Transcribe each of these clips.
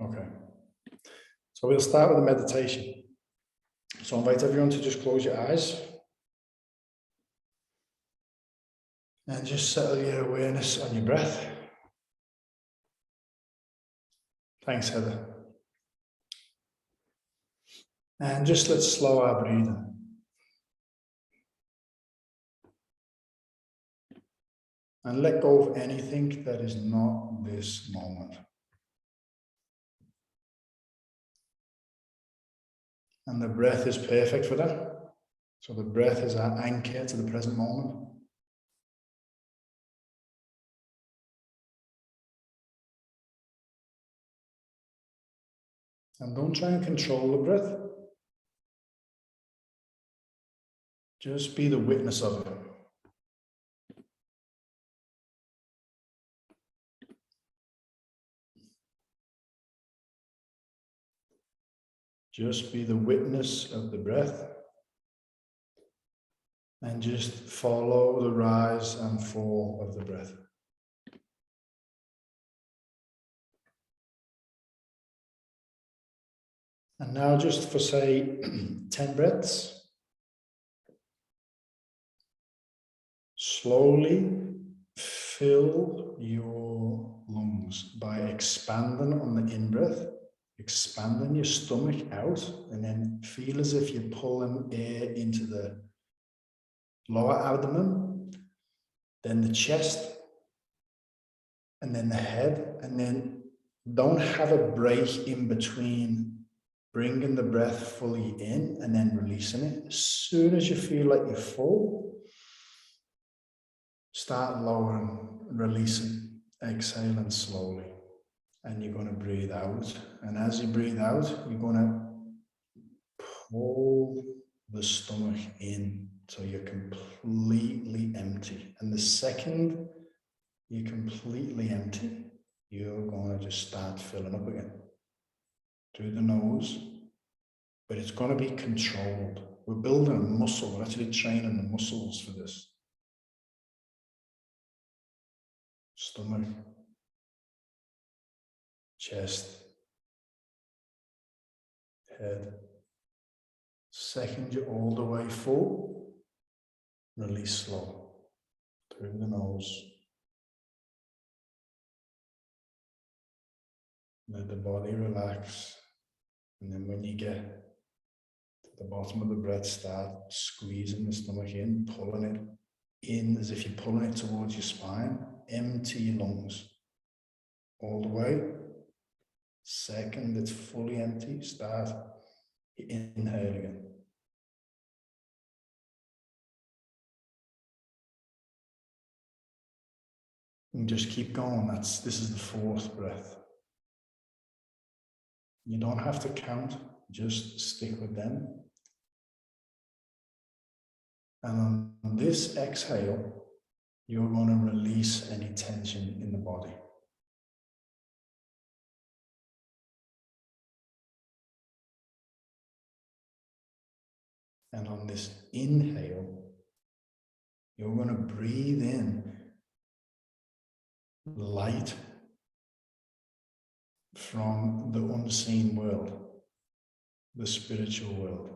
Okay. So we'll start with the meditation. So I invite everyone to just close your eyes. And just settle your awareness on your breath. Thanks, Heather. And just let's slow our breathing. And let go of anything that is not this moment. And the breath is perfect for that. So the breath is our anchor to the present moment. And don't try and control the breath. Just be the witness of it. Just be the witness of the breath. And just follow the rise and fall of the breath. And now just for, say, 10 breaths, slowly fill your lungs by expanding on the in-breath, expanding your stomach out, and then feel as if you're pulling air into the lower abdomen, then the chest, and then the head, and then don't have a break in between bringing the breath fully in and then releasing it. As soon as you feel like you're full, start lowering, releasing, exhaling slowly. And you're going to breathe out. And as you breathe out, you're going to pull the stomach in so you're completely empty. And the second you're completely empty, you're going to just start filling up again. Through the nose, but it's going to be controlled. We're building a muscle, we're actually training the muscles for this. Stomach, chest, head. Second you're all the way full, release slow. Through the nose. Let the body relax. And then when you get to the bottom of the breath, start squeezing the stomach in, pulling it in as if you're pulling it towards your spine. Empty your lungs all the way. Second, it's fully empty. Start inhale again. And just keep going. This is the fourth breath. You don't have to count, just stick with them. And on this exhale, you're going to release any tension in the body. And on this inhale, you're going to breathe in light from the unseen world, the spiritual world.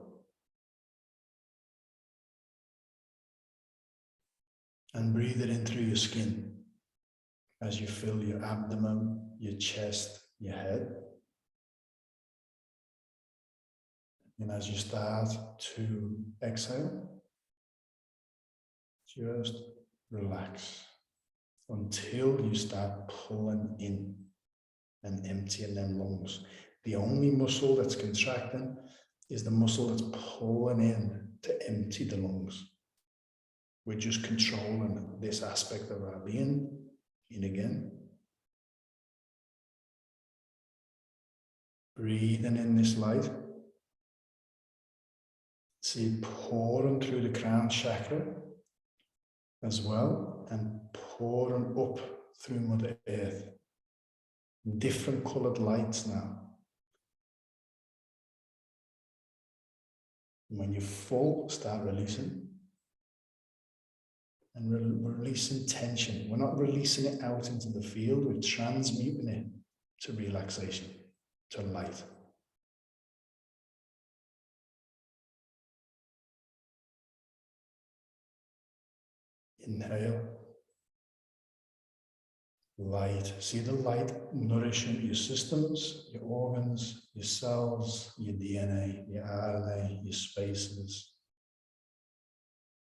And breathe it in through your skin as you fill your abdomen, your chest, your head. And as you start to exhale, just relax until you start pulling in and emptying them lungs. The only muscle that's contracting is the muscle that's pulling in to empty the lungs. We're just controlling this aspect of our being. In again. Breathing in this light. See it pouring through the crown chakra as well, and pouring up through Mother Earth. Different colored lights now. When you're full, start releasing. And releasing tension. We're not releasing it out into the field, we're transmuting it to relaxation. to light. Inhale. Light. See the light nourishing your systems, your organs, your cells, your DNA, your RNA, your spaces.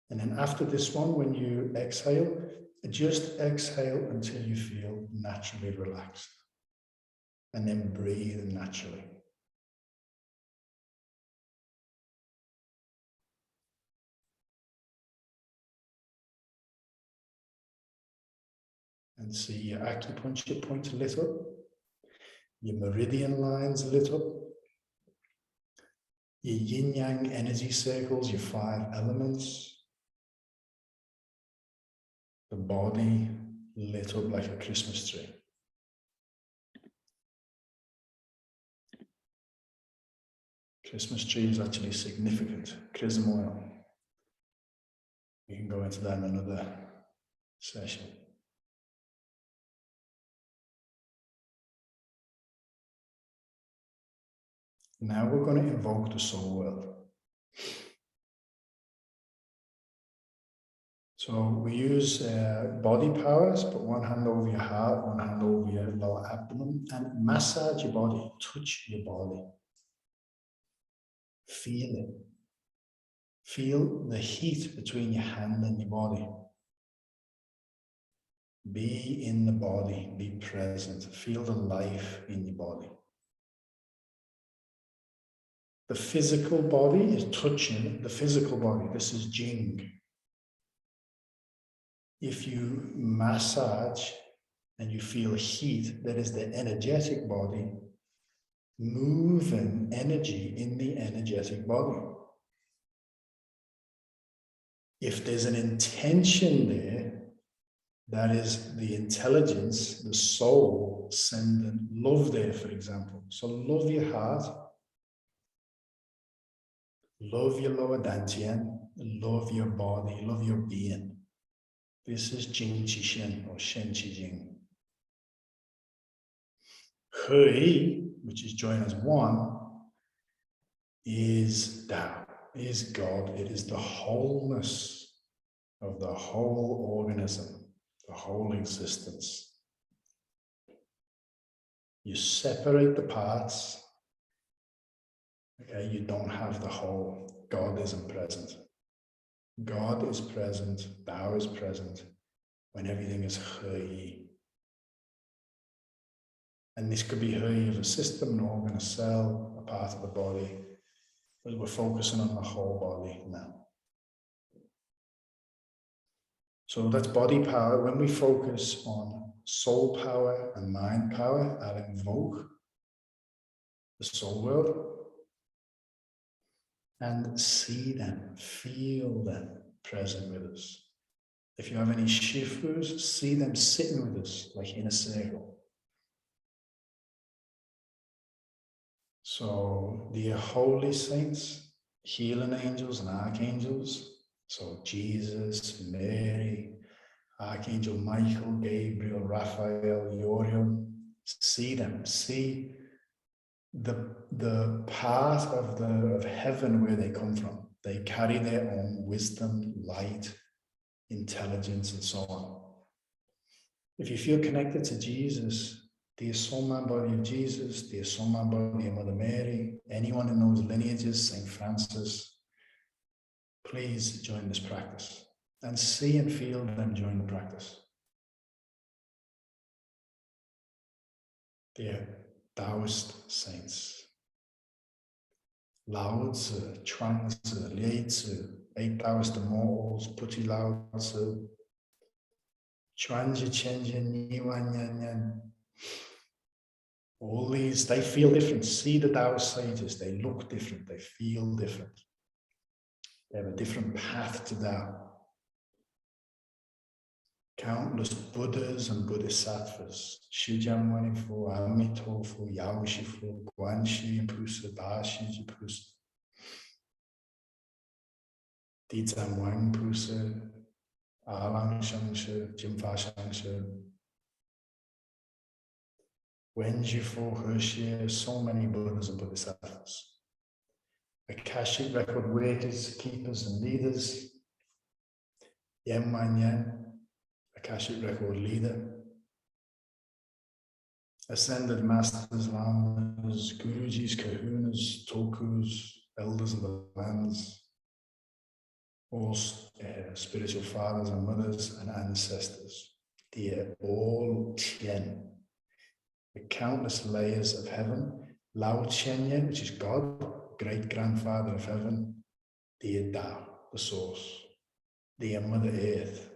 And then after this one, when you exhale, just exhale until you feel naturally relaxed. And then breathe naturally. And see your acupuncture point lit up, your meridian lines lit up, your yin yang energy circles, your 5 elements, the body lit up like a Christmas tree. Christmas tree is actually significant. Chrism oil. We can go into that in another session. Now we're going to invoke the soul world. So we use body powers, put one hand over your heart, one hand over your lower abdomen, and massage your body, touch your body. Feel it. Feel the heat between your hand and your body. Be in the body, be present, feel the life in your body. The physical body is touching the physical body. This is Jing. If you massage and you feel heat, that is the energetic body moving energy in the energetic body. If there's an intention there, that is the intelligence, the soul sending love there, for example. So love your heart, love your lower dantian, love your body, love your being. This is Jing Qi Shen or Shen Qi Jing. Hui, which is joined as one, is Tao, is God. It is the wholeness of the whole organism, the whole existence. You separate the parts, okay, you don't have the whole. God isn't present. God is present, Tao is present, when everything is Hui. And this could be Hui of a system, an organ, a cell, a part of the body, but we're focusing on the whole body now. So that's body power. When we focus on soul power and mind power, I'll invoke the soul world and see them, feel them present with us. If you have any shifus, see them sitting with us like in a circle. So the holy saints, healing angels and archangels, so Jesus, Mary, Archangel Michael, Gabriel, Raphael, Uriel, see them, see the part of heaven where they come from. They carry their own wisdom, light, intelligence, and so on. If you feel connected to Jesus, the soul, man, body of Jesus, the soul, man, body of Mother Mary, anyone in those lineages, St. Francis, please join this practice and see and feel them join the practice. Dear Taoist saints, Lao Tzu, Chuang Tzu, Liei Tzu, 8 Taoist immortals, Puti Lao Tzu, Chuan Ji Chen Jin, Niwan Yan Yan. All these, they feel different. See the Taoist sages, they look different, they feel different. They have a different path to Tao. Countless Buddhas and Bodhisattvas, Shijian Wanifu, Amitofu, Yao Shifu, Guanxi Pusa, Dashi Pusa, Dizan Wang Pusa, Alang Shangshe, Jimfa Shangshe. Wenjifu, Hershey, so many Buddhas and Bodhisattvas. Akashic record workers, keepers and leaders. Yen Man Yen, Akashic record leader. Ascended masters, lamas, gurujis, kahunas, tokus, elders of the lands, all spiritual fathers and mothers and ancestors. Dear all Tien, the countless layers of heaven, Lao Chenyen, which is God, great grandfather of heaven, dear Tao, the source, dear Mother Earth,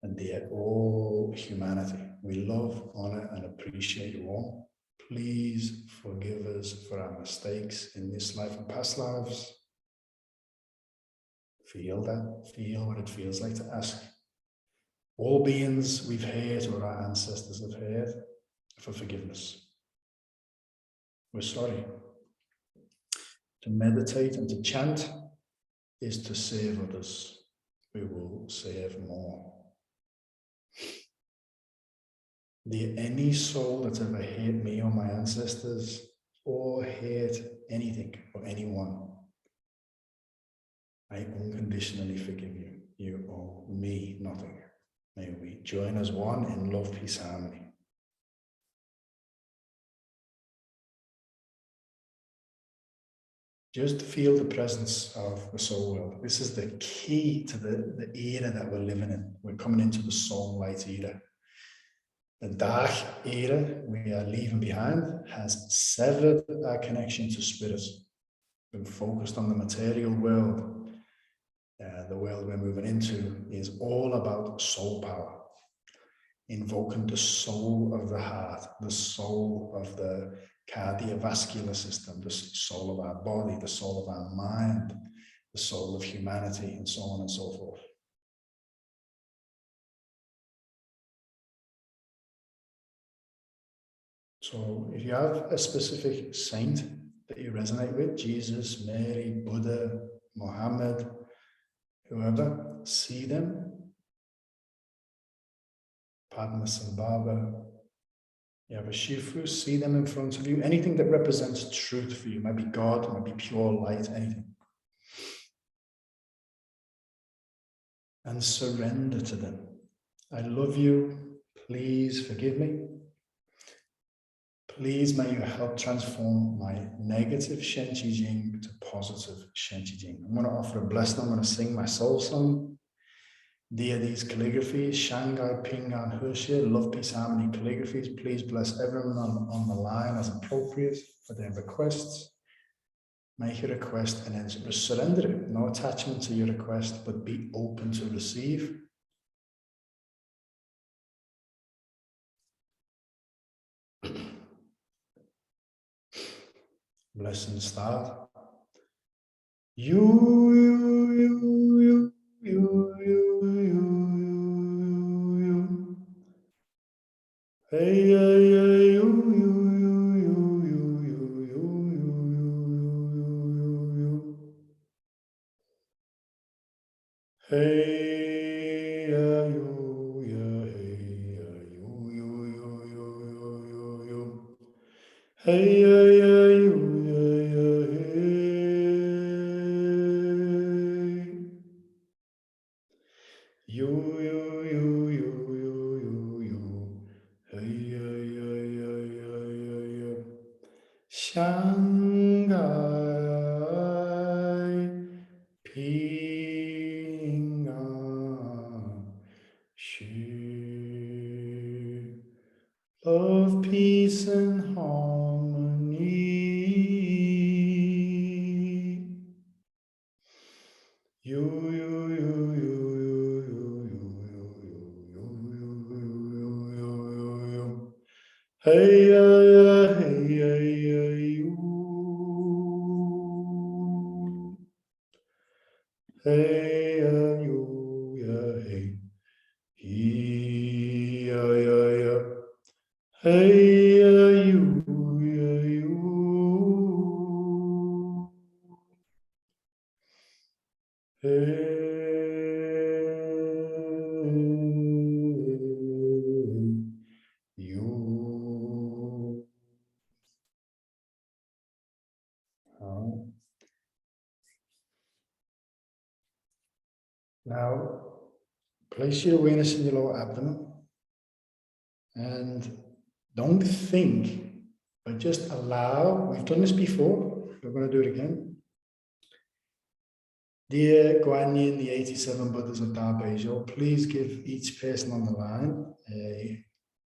and dear all humanity. We love, honor, and appreciate you all. Please forgive us for our mistakes in this life and past lives. Feel that, feel what it feels like to ask all beings we've hurt or our ancestors have hurt for forgiveness. We're sorry. To meditate and to chant is to serve others. We will serve more. Dear any soul that's ever hurt me or my ancestors or hurt anything or anyone, I unconditionally forgive you. You owe me nothing. May we join as one in love, peace, harmony. Just feel the presence of the soul world. This is the key to the era that we're living in. We're coming into the soul light era. The dark era we are leaving behind has severed our connection to spirit. We're focused on the material world. The world we're moving into is all about soul power, invoking the soul of the heart, the soul of the cardiovascular system, the soul of our body, the soul of our mind, the soul of humanity, and so on and so forth. So if you have a specific saint that you resonate with, Jesus, Mary, Buddha, Muhammad, whoever, see them. Padmasambhava, you have a Shifu, see them in front of you. Anything that represents truth for you, might be God, might be pure light, anything. And surrender to them. I love you. Please forgive me. Please may you help transform my negative Shen Qi Jing to positive Shen Qi Jing. I'm going to offer a blessing. I'm going to sing my soul song. Dear these calligraphies, Shanghai, Pingan, Hershey, love, peace, harmony calligraphies. Please bless everyone on the line as appropriate for their requests. Make a request and then just surrender it. No attachment to your request, but be open to receive. Blessing start. You. Hey, hey, hey, you. Hey, you, hey, you. Hey, you, Shanghai, Pingan, Shu, love, peace, and harmony. Hey, you. Hey, you, hey. Hey, you, Hey, you. Now, place your awareness in your lower abdomen and don't think, but just allow. We've done this before. We're going to do it again. Dear Guan Yin, the 87 Buddhas of Tao Te Ching, please give each person on the line a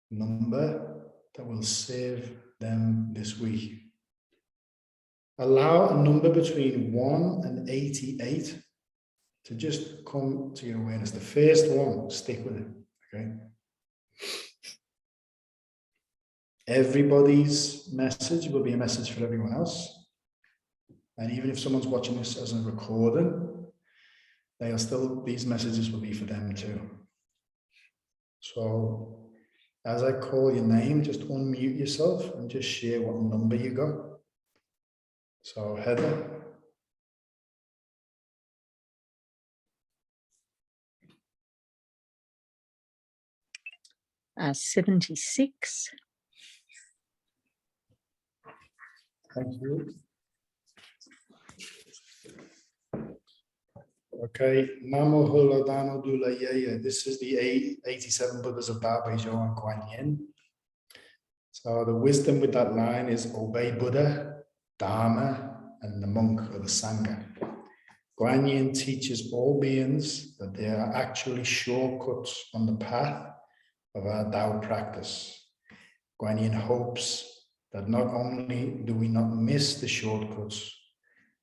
number that will serve them this week. Allow a number between 1 and 88 to just come to your awareness. The first one, stick with it, okay? Everybody's message will be a message for everyone else. And even if someone's watching this as a recording, these messages will be for them too. So as I call your name, just unmute yourself and just share what number you got. So Heather. 76. Thank you. Okay, Namo Hula Dano Dula Yaya. This is the 87 Buddhas of Tao Te Ching and Guan Yin. So the wisdom with that line is obey Buddha, Dharma, and the monk or the Sangha. Guan Yin teaches all beings that there are actually shortcuts on the path of our Tao practice. Guan Yin hopes that not only do we not miss the shortcuts,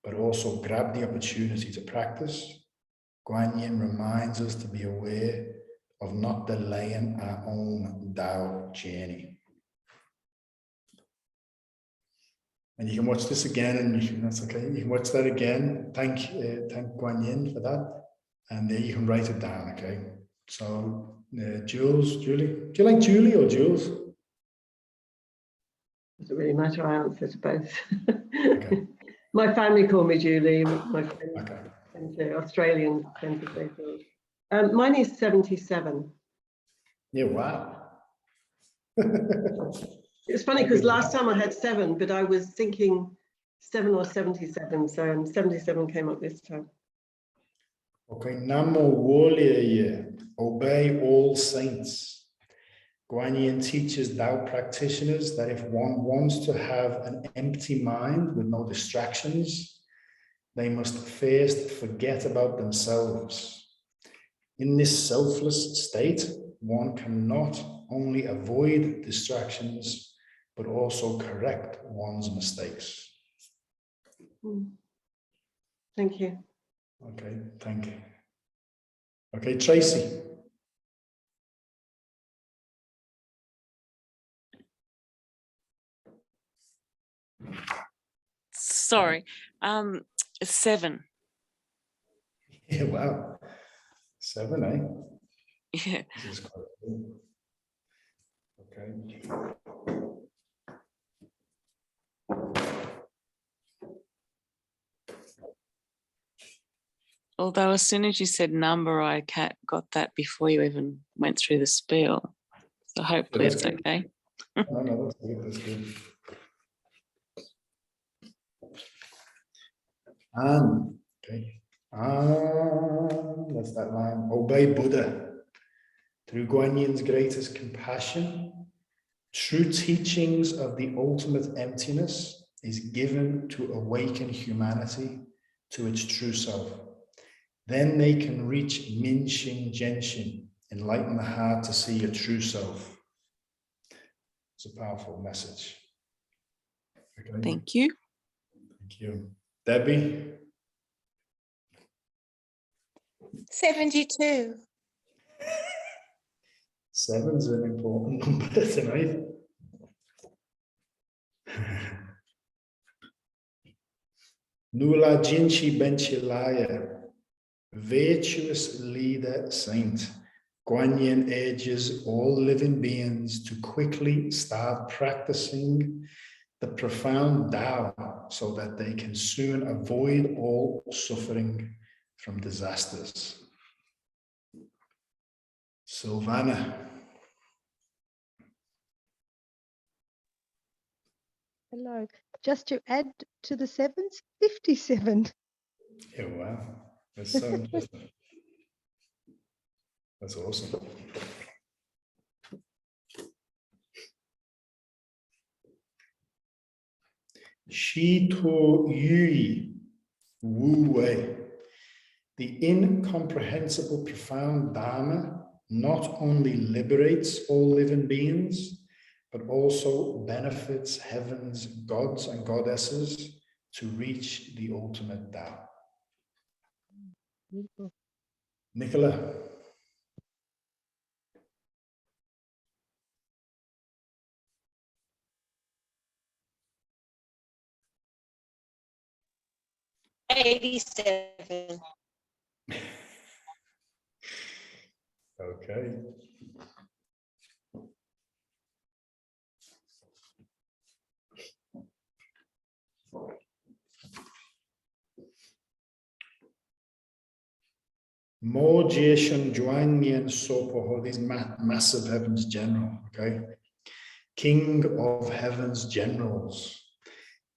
but also grab the opportunity to practice. Guan Yin reminds us to be aware of not delaying our own Tao journey. And you can watch this again, and that's okay. You can watch that again. Thank Guan Yin for that, and there you can write it down. Okay. So, Julie, do you like Julie or Jules? Doesn't really matter. I answer to both. Okay. My family call me Julie. My friends, Okay. Australians tend to say Jules. Mine is 77. Yeah. Wow. It's funny because last time I had 7, but I was thinking 7 or 77, so 77 came up this time. Okay, Namo Wolye, obey all saints. Guan Yin teaches Tao practitioners that if one wants to have an empty mind with no distractions, they must first forget about themselves. In this selfless state, one can not only avoid distractions, but also correct one's mistakes. Thank you. Okay, thank you. Okay, Tracy. Sorry, 7. Yeah, wow. 7, eh? Yeah. This is quite cool. Okay. Although as soon as you said number, I got that before you even went through the spiel. So hopefully it's okay. No, that's good. That's good. Okay. That's that line. Obey Buddha. Through Guan Yin's greatest compassion, true teachings of the ultimate emptiness is given to awaken humanity to its true self. Then they can reach Min Xing Genshin, enlighten the heart to see your true self. It's a powerful message. Okay. Thank you. Thank you. Debbie? 72. 7's an important number tonight. Nula Jinchi Benchilaya, virtuous leader saint. Guan Yin urges all living beings to quickly start practicing the profound Tao so that they can soon avoid all suffering from disasters. Silvana. Hello. Just to add to the 7s, 57. Yeah, wow. That's so interesting. That's awesome. Shi To Yui Wu Wei. The incomprehensible, profound Dharma not only liberates all living beings, but also benefits heaven's gods and goddesses to reach the ultimate Tao. Beautiful. Nicola. $87. Okay. Mo Jie Shun Juan Yen Sopo, these massive heavens general, okay? King of heavens generals.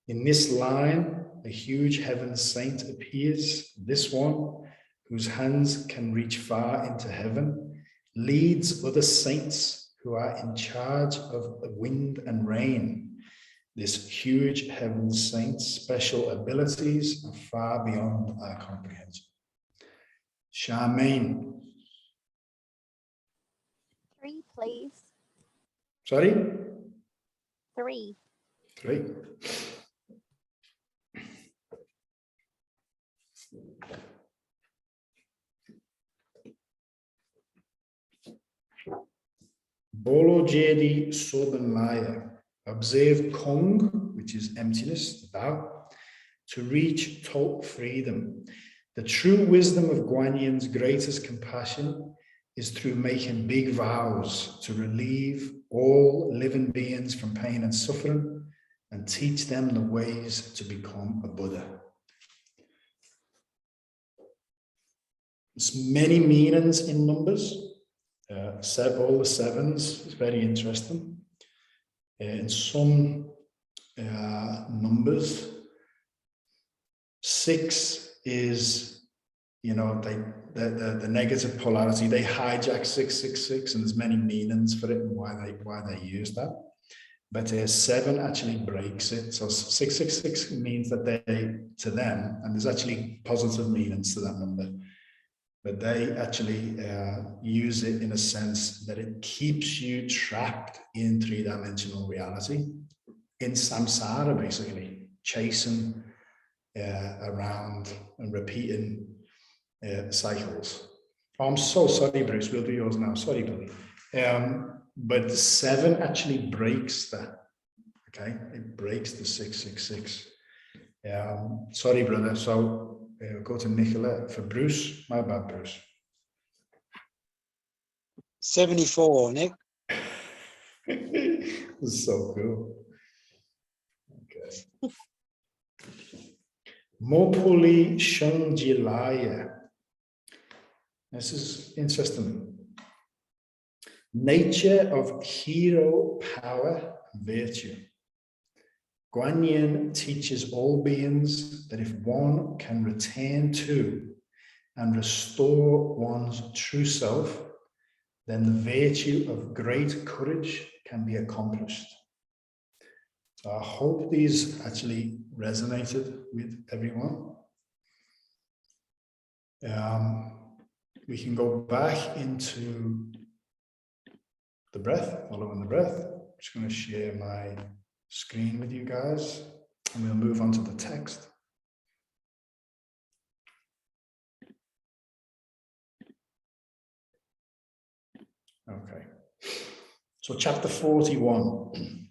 In this line, a huge heaven saint appears, this one, whose hands can reach far into heaven, leads other saints who are in charge of wind and rain. This huge heaven saint's special abilities are far beyond our comprehension. Charmaine. 3, please. Sorry? 3. 3. Bolo Jedi Sobenmaya. Observe Kong, which is emptiness, the Tao, to reach total freedom. The true wisdom of Guan Yin's greatest compassion is through making big vows to relieve all living beings from pain and suffering and teach them the ways to become a Buddha. There's many meanings in numbers. All the sevens is very interesting. In some numbers, 6 is, you know, the negative polarity. They hijack 666, and there's many meanings for it and why they use that. But 7 actually breaks it. So 666 means that they, to them, and there's actually positive meanings to that number, but they actually use it in a sense that it keeps you trapped in 3-dimensional reality, in samsara, basically, chasing around and repeating cycles. Oh, I'm so sorry, Bruce. We'll do yours now. Sorry, buddy. But 7 actually breaks that. Okay, it breaks the 666. Sorry, brother. So go to Nicola for Bruce. My bad, Bruce. 74, Nick. This is so cool. Okay. Mopuli Shungjilaya. This is interesting. Nature of hero power and virtue. Guan Yin teaches all beings that if one can return to and restore one's true self, then the virtue of great courage can be accomplished. So I hope these actually resonated with everyone. We can go back into the breath, following the breath. I'm just going to share my screen with you guys, and we'll move on to the text. Okay, so chapter 41.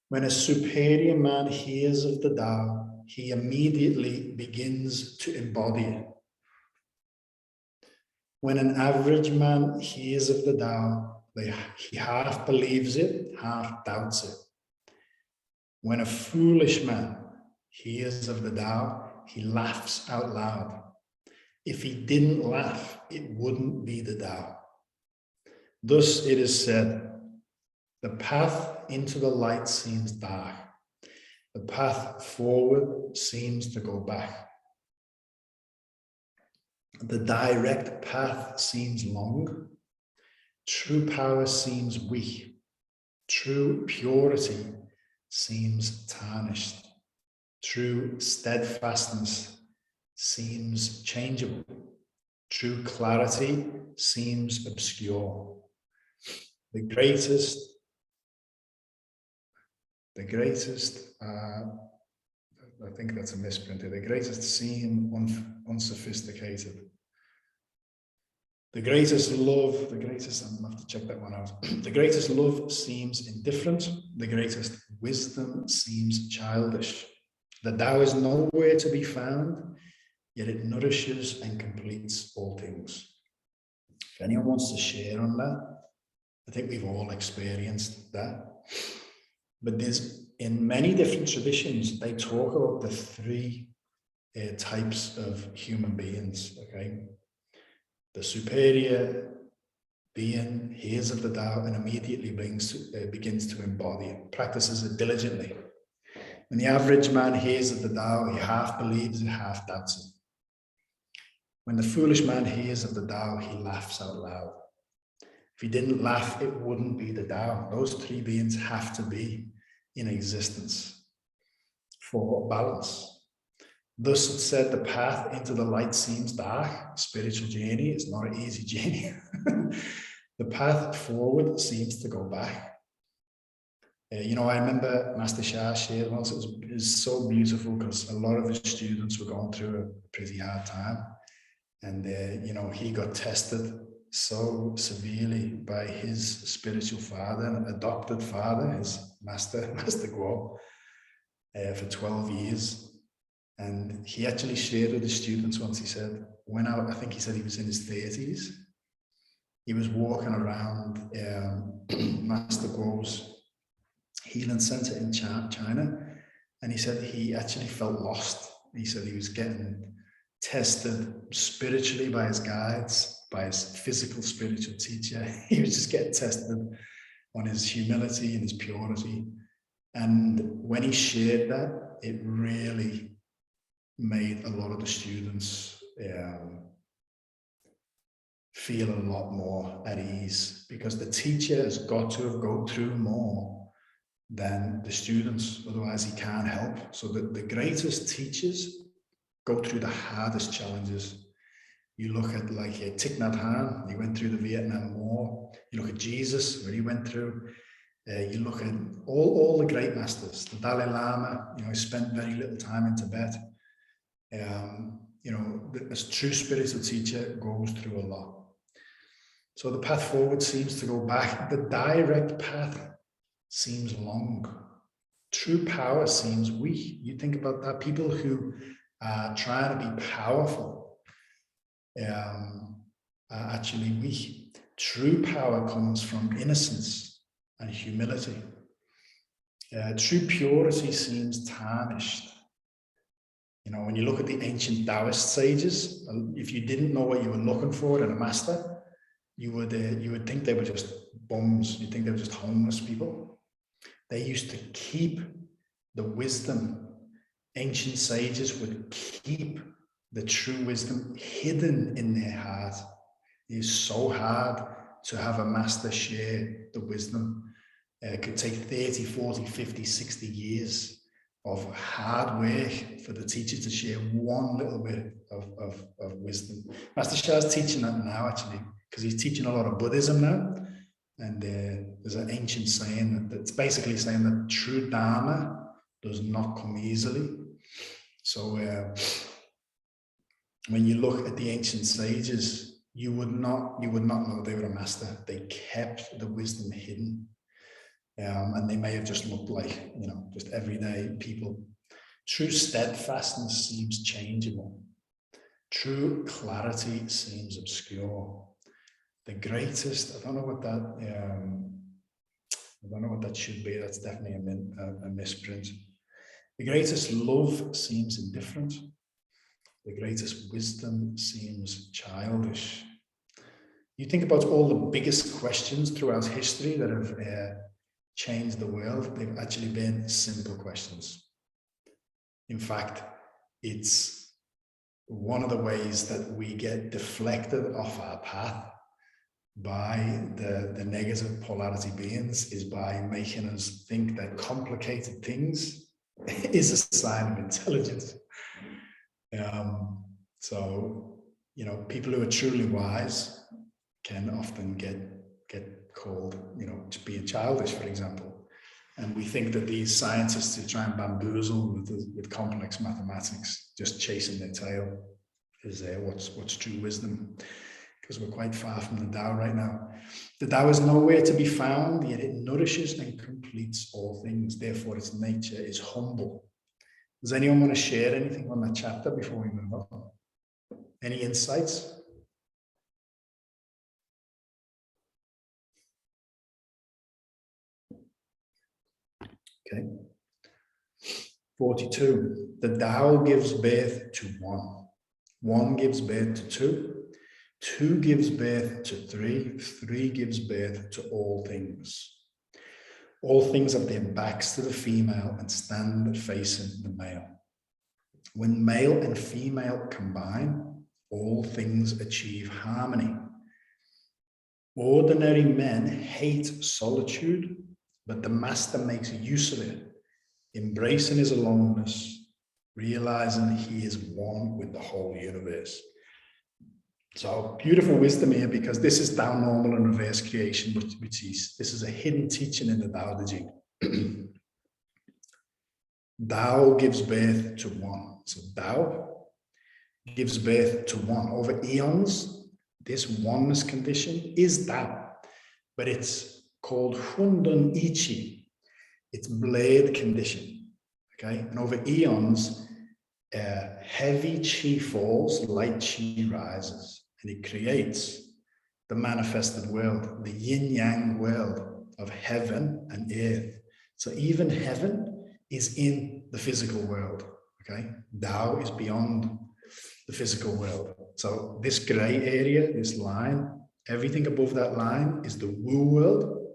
When a superior man hears of the Tao, he immediately begins to embody it. When an average man hears of the Tao, he half believes it, half doubts it. When a foolish man hears of the Tao, he laughs out loud. If he didn't laugh, it wouldn't be the Tao. Thus it is said, the path into the light seems dark. The path forward seems to go back. The direct path seems long. True power seems weak. True purity seems tarnished. True steadfastness seems changeable. True clarity seems obscure. The greatest, I think that's a misprint here. The greatest seem unsophisticated. The greatest love, I'm gonna have to check that one out. The greatest love seems indifferent. The greatest wisdom seems childish. The Tao is nowhere to be found, yet it nourishes and completes all things. If anyone wants to share on that, I think we've all experienced that. But there's, in many different traditions, they talk about the three types of human beings, okay? The superior being hears of the Tao and immediately begins to embody it, practices it diligently. When the average man hears of the Tao, he half believes it, half doubts it. When the foolish man hears of the Tao, he laughs out loud. If he didn't laugh, it wouldn't be the Tao. Those three beings have to be in existence for balance. Thus it said, the path into the light seems dark. Spiritual journey is not an easy journey. The path forward seems to go back. You know, I remember Master Shah shared once, it was so beautiful because a lot of his students were going through a pretty hard time. And, you know, he got tested so severely by his spiritual father, an adopted father, his Master Guo, for 12 years. And he actually shared with his students once, he said, I think he said he was in his 30s. He was walking around Master Guo's healing center in China. And he said he actually felt lost. He said he was getting tested spiritually by his guides, by his physical spiritual teacher. He was just getting tested on his humility and his purity. And when he shared that, it really made a lot of the students feel a lot more at ease, because the teacher has got to have gone through more than the students, otherwise he can't help. So the greatest teachers go through the hardest challenges. You look at like Thich Nhat Hanh, he went through the Vietnam War. You look at Jesus, what he went through. You look at all the great masters. The Dalai Lama, you know, he spent very little time in Tibet. You know, a true spiritual teacher goes through a lot. So the path forward seems to go back. The direct path seems long. True power seems weak. You think about that. People who are trying to be powerful are actually weak. True power comes from innocence and humility. True purity seems tarnished. You know, when you look at the ancient Taoist sages, if you didn't know what you were looking for in a master, you would think they were just bums. You'd think they were just homeless people. They used to keep the wisdom. Ancient sages would keep the true wisdom hidden in their heart. It is so hard to have a master share the wisdom. It could take 30, 40, 50, 60 years of hard work for the teacher to share one little bit of wisdom. Master Shah's teaching that now, actually, because he's teaching a lot of Buddhism now. And there's an ancient saying that's basically saying that true Dharma does not come easily. So when you look at the ancient sages, you would not know they were a master. They kept the wisdom hidden. And they may have just looked like, you know, just everyday people. True steadfastness seems changeable. True clarity seems obscure. The greatest, I don't know what that should be. That's definitely a misprint. The greatest love seems indifferent. The greatest wisdom seems childish. You think about all the biggest questions throughout history that have changed the world, they've actually been simple questions. In fact, it's one of the ways that we get deflected off our path by the negative polarity beings is by making us think that complicated things is a sign of intelligence. So, you know, people who are truly wise can often get called, you know, to being childish, for example. And we think that these scientists who try and bamboozle with complex mathematics, just chasing their tail, is what's true wisdom. Because we're quite far from the Tao right now. The Tao is nowhere to be found, yet it nourishes and completes all things. Therefore, its nature is humble. Does anyone want to share anything on that chapter before we move on? Any insights? Okay. 42. The Tao gives birth to one. One gives birth to two. Two gives birth to three. Three gives birth to all things. All things have their backs to the female and stand facing the male. When male and female combine, all things achieve harmony. Ordinary men hate solitude, but the master makes use of it, embracing his aloneness, realizing he is one with the whole universe. So beautiful wisdom here, because this is Tao normal and reverse creation, which this is a hidden teaching in the Tao Te Ching. Tao gives birth to one. So Tao gives birth to one. Over eons, this oneness condition is Tao, but it's called Hundun Ichi. It's blade condition. Okay, and over eons, heavy chi falls, light chi rises. And it creates the manifested world, the yin yang world of heaven and earth. So even heaven is in the physical world. Okay, Tao is beyond the physical world. So this gray area, this line, everything above that line is the Wu world,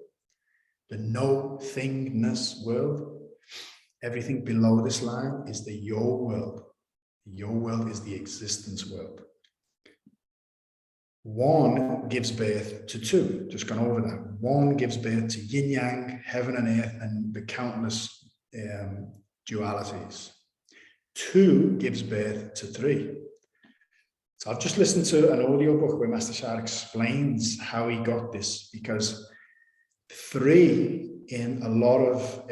the no thingness world. Everything below this line is the Yo world. The Yo world is the existence world. One gives birth to two, just gone over that. One gives birth to yin yang, heaven and earth, and the countless dualities. Two gives birth to three. So I've just listened to an audiobook where Master Shah explains how he got this, because three in a lot of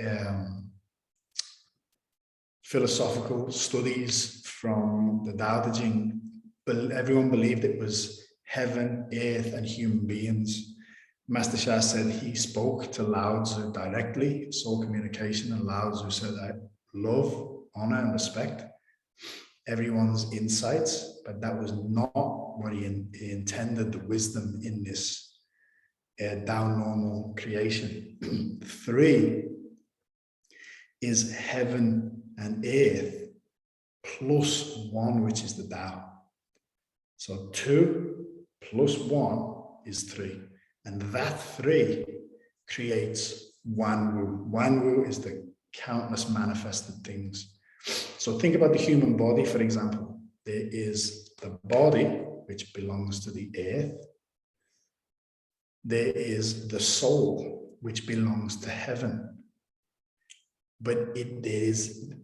philosophical studies from the Tao Te Ching, everyone believed it was heaven, earth, and human beings. Master Shah said he spoke to Lao Tzu directly, soul communication, and Lao Tzu said that love, honor, and respect everyone's insights, but that was not what he intended, the wisdom in this Tao normal creation. Three is heaven and earth plus one, which is the Tao. So two plus one is three. And that three creates Wan Wu. Wan Wu is the countless manifested things. So think about the human body, for example. There is the body, which belongs to the earth. There is the soul, which belongs to heaven. But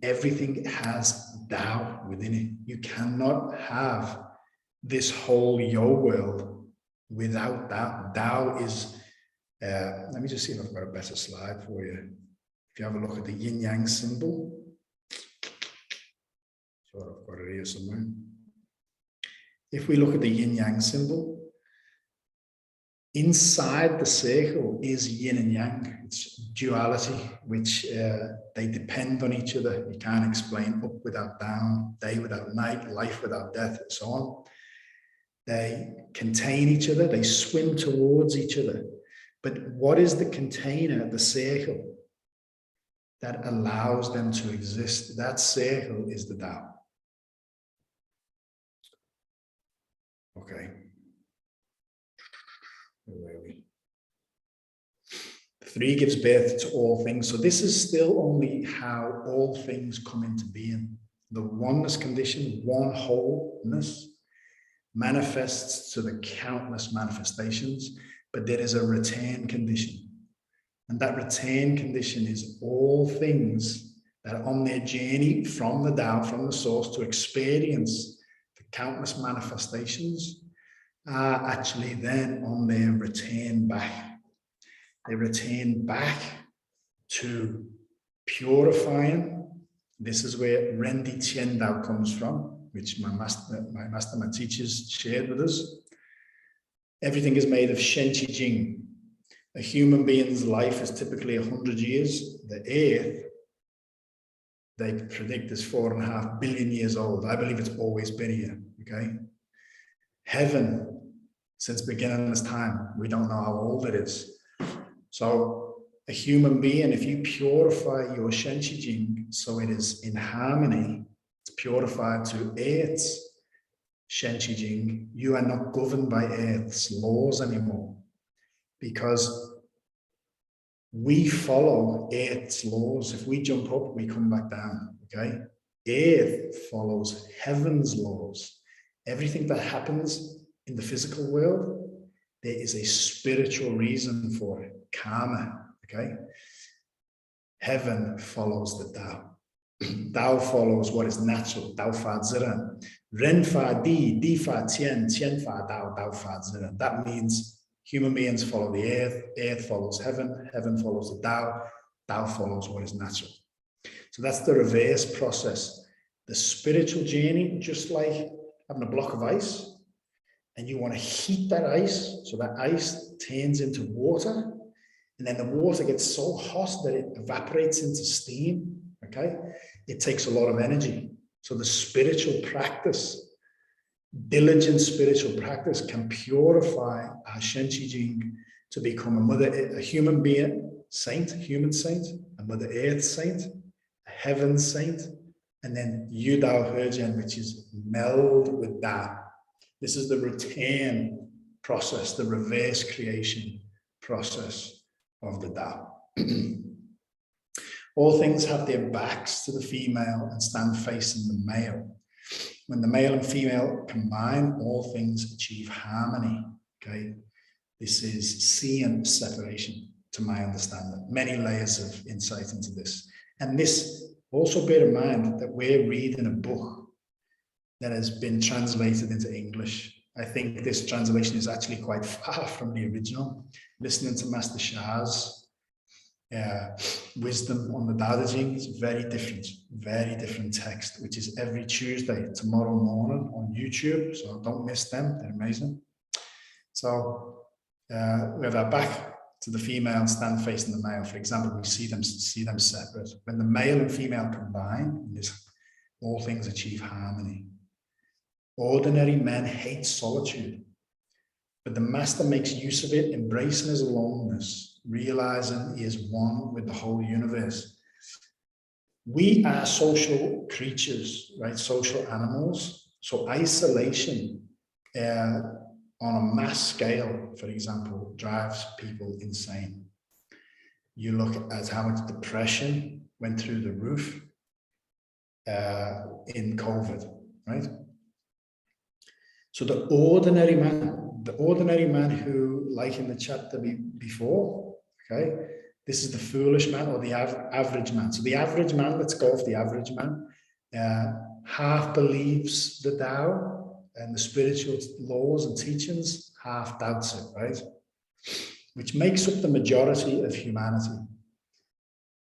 everything has Tao within it. You cannot have this whole Yo world without Tao. Tao is, let me just see if I've got a better slide for you. If you have a look at the Yin Yang symbol. Sure, I've got it here somewhere. If we look at the Yin Yang symbol, inside the circle is yin and yang. It's duality, which they depend on each other. You can't explain up without down, day without night, life without death, and so on. They contain each other, they swim towards each other. But what is the container, the circle, that allows them to exist? That circle is the Tao. Okay. Where are we? Three gives birth to all things. So this is still only how all things come into being. The oneness condition, one wholeness, manifests to the countless manifestations, but there is a return condition. And that return condition is all things that are on their journey from the Tao, from the source, to experience the countless manifestations, are actually then on their return back. They return back to purifying. This is where Rendi Tien Dao comes from, which my teachers shared with us. Everything is made of Shen Qi Jing. A human being's life is typically 100 years. The earth, they predict, is 4.5 billion years old. I believe it's always been here, okay? Heaven, since beginningless time, we don't know how old it is. So a human being, if you purify your Shen Qi Jing so it is in harmony, it's purified to Earth's Shen Qi Jing, you are not governed by Earth's laws anymore, because we follow Earth's laws. If we jump up, we come back down, okay? Earth follows heaven's laws. Everything that happens in the physical world, there is a spiritual reason for it, karma, okay? Heaven follows the Tao. Tao follows what is natural, Tao Fa Ziran. Ren Fa Di, Di Fa Tien, Tien Fa Tao, Tao Fa Ziran. That means human beings follow the earth follows heaven, heaven follows the Tao, Tao follows what is natural. So that's the reverse process. The spiritual journey, just like having a block of ice, and you want to heat that ice, so that ice turns into water, and then the water gets so hot that it evaporates into steam, okay? It takes a lot of energy. So the spiritual practice, diligent spiritual practice, can purify our Shen Qi Jing to become a human being saint, human saint, a Mother Earth saint, a heaven saint, and then Yu Dao He, which is meld with Tao. This is the return process, the reverse creation process of the Tao. All things have their backs to the female and stand facing the male. When the male and female combine, all things achieve harmony, okay? This is seeing separation, to my understanding. Many layers of insight into this. And this, also bear in mind that we're reading a book that has been translated into English. I think this translation is actually quite far from the original. Listening to Master Shah's wisdom on the Tao Te Ching is very different text, which is every Tuesday, tomorrow morning on YouTube. So don't miss them, they're amazing. So we have our back to the female and stand facing the male. For example, we see them separate. When the male and female combine, all things achieve harmony. Ordinary men hate solitude, but the master makes use of it, embracing his aloneness, realizing he is one with the whole universe. We are social creatures, right? Social animals. So isolation on a mass scale, for example, drives people insane. You look at how much depression went through the roof in COVID, right? So the ordinary man who, like in the chapter before, okay, this is the foolish man or the average man. So the average man, let's go off the average man, half believes the Tao and the spiritual laws and teachings, half doubts it, right? Which makes up the majority of humanity.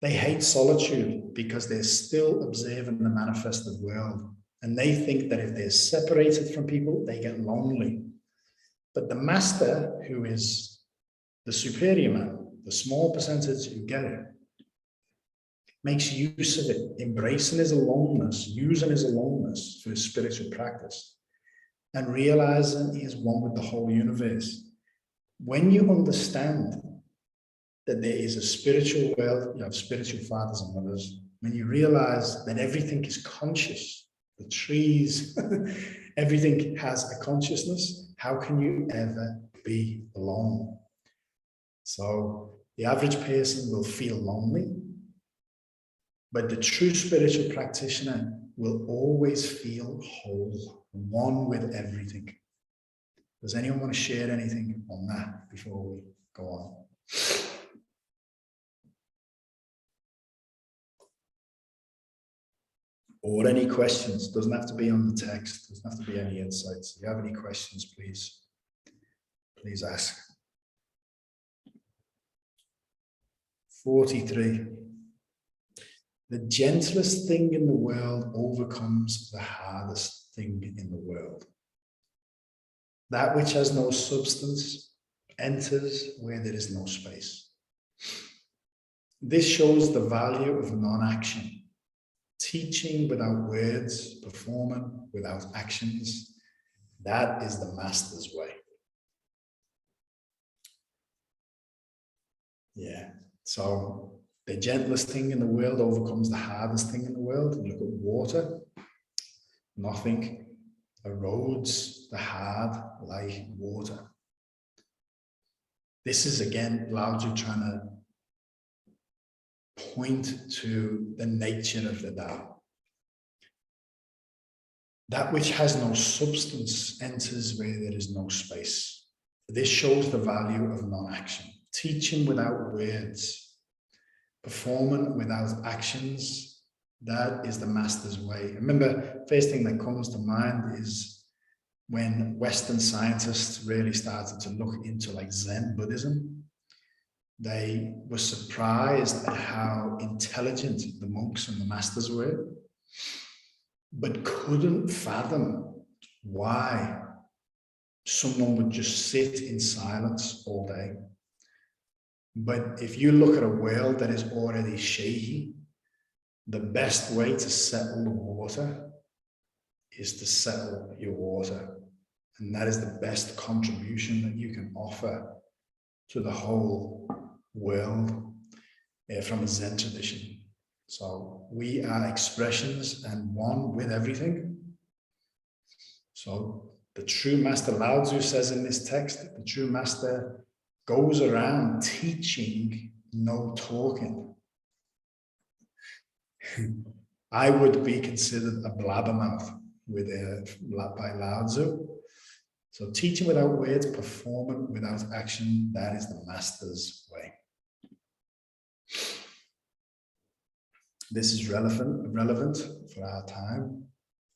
They hate solitude because they're still observing the manifested world. And they think that if they're separated from people, they get lonely. But the master, who is the superior man, the small percentage who get it, makes use of it, embracing his aloneness, using his aloneness for his spiritual practice, and realizing he is one with the whole universe. When you understand that there is a spiritual world, you have spiritual fathers and mothers, when you realize that everything is conscious, the trees, everything has a consciousness, how can you ever be alone? So the average person will feel lonely, but the true spiritual practitioner will always feel whole, one with everything. Does anyone want to share anything on that before we go on? Or any questions? Doesn't have to be on the text. Doesn't have to be any insights. If you have any questions, please ask. 43. The gentlest thing in the world overcomes the hardest thing in the world. That which has no substance enters where there is no space. This shows the value of non-action. Teaching without words, performing without actions, that is the master's way. Yeah, so the gentlest thing in the world overcomes the hardest thing in the world. Look at water. Nothing erodes the hard like water. This is again Lao Tzu trying to point to the nature of the Tao. That which has no substance enters where there is no space. This shows the value of non-action. Teaching without words, performing without actions, that is the master's way. Remember, first thing that comes to mind is when Western scientists really started to look into like Zen Buddhism. They were surprised at how intelligent the monks and the masters were, but couldn't fathom why someone would just sit in silence all day. But if you look at a world that is already shaky, the best way to settle the water is to settle your water. And that is the best contribution that you can offer to the whole world from a Zen tradition. So we are expressions and one with everything. So the true master, Lao Tzu says in this text, the true master goes around teaching, no talking. I would be considered a blabbermouth by Lao Tzu. So teaching without words, performing without action, that is the master's way. This is relevant for our time.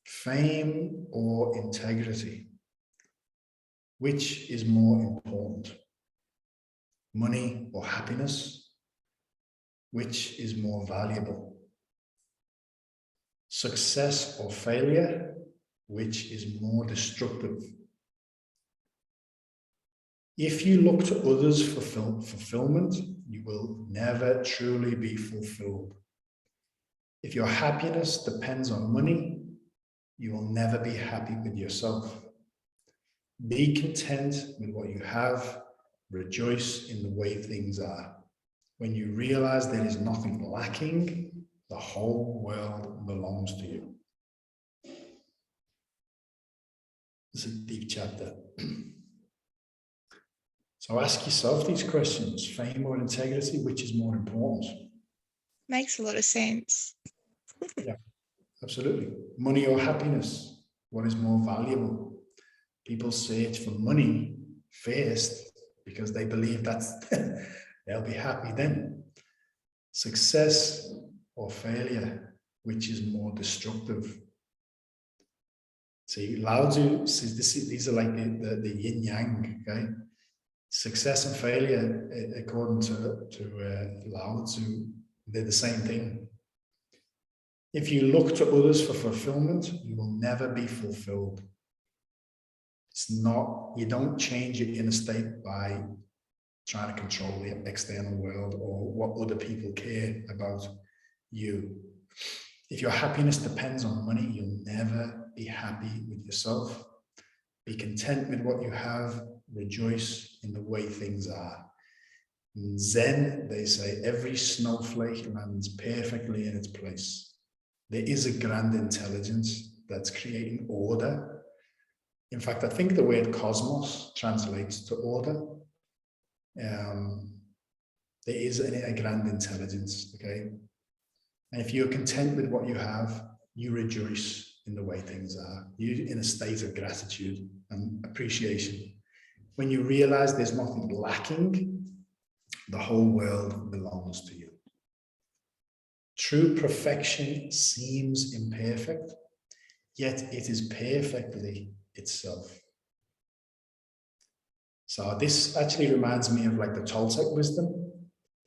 Fame or integrity? Which is more important? Money or happiness? Which is more valuable? Success or failure? Which is more destructive? If you look to others for fulfillment, you will never truly be fulfilled. If your happiness depends on money, you will never be happy with yourself. Be content with what you have. Rejoice in the way things are. When you realize there is nothing lacking, the whole world belongs to you. It's a deep chapter. So ask yourself these questions. Fame or integrity, which is more important? Makes a lot of sense. Yeah, absolutely. Money or happiness, what is more valuable? People search for money first because they believe that's they'll be happy then. Success or failure, which is more destructive? See, Lao Tzu says these are like the yin yang, okay? Success and failure, according to Lao Tzu, they're the same thing. If you look to others for fulfillment, you will never be fulfilled. It's not, you don't change your inner state by trying to control the external world or what other people care about you. If your happiness depends on money, you'll never be happy with yourself. Be content with what you have. Rejoice in the way things are. In Zen, they say every snowflake lands perfectly in its place. There is a grand intelligence that's creating order. In fact, I think the word cosmos translates to order. There is a grand intelligence, okay? And if you're content with what you have, you rejoice in the way things are. You're in a state of gratitude and appreciation. When you realize there's nothing lacking, the whole world belongs to you. True perfection seems imperfect, yet it is perfectly itself. So this actually reminds me of like the Toltec wisdom.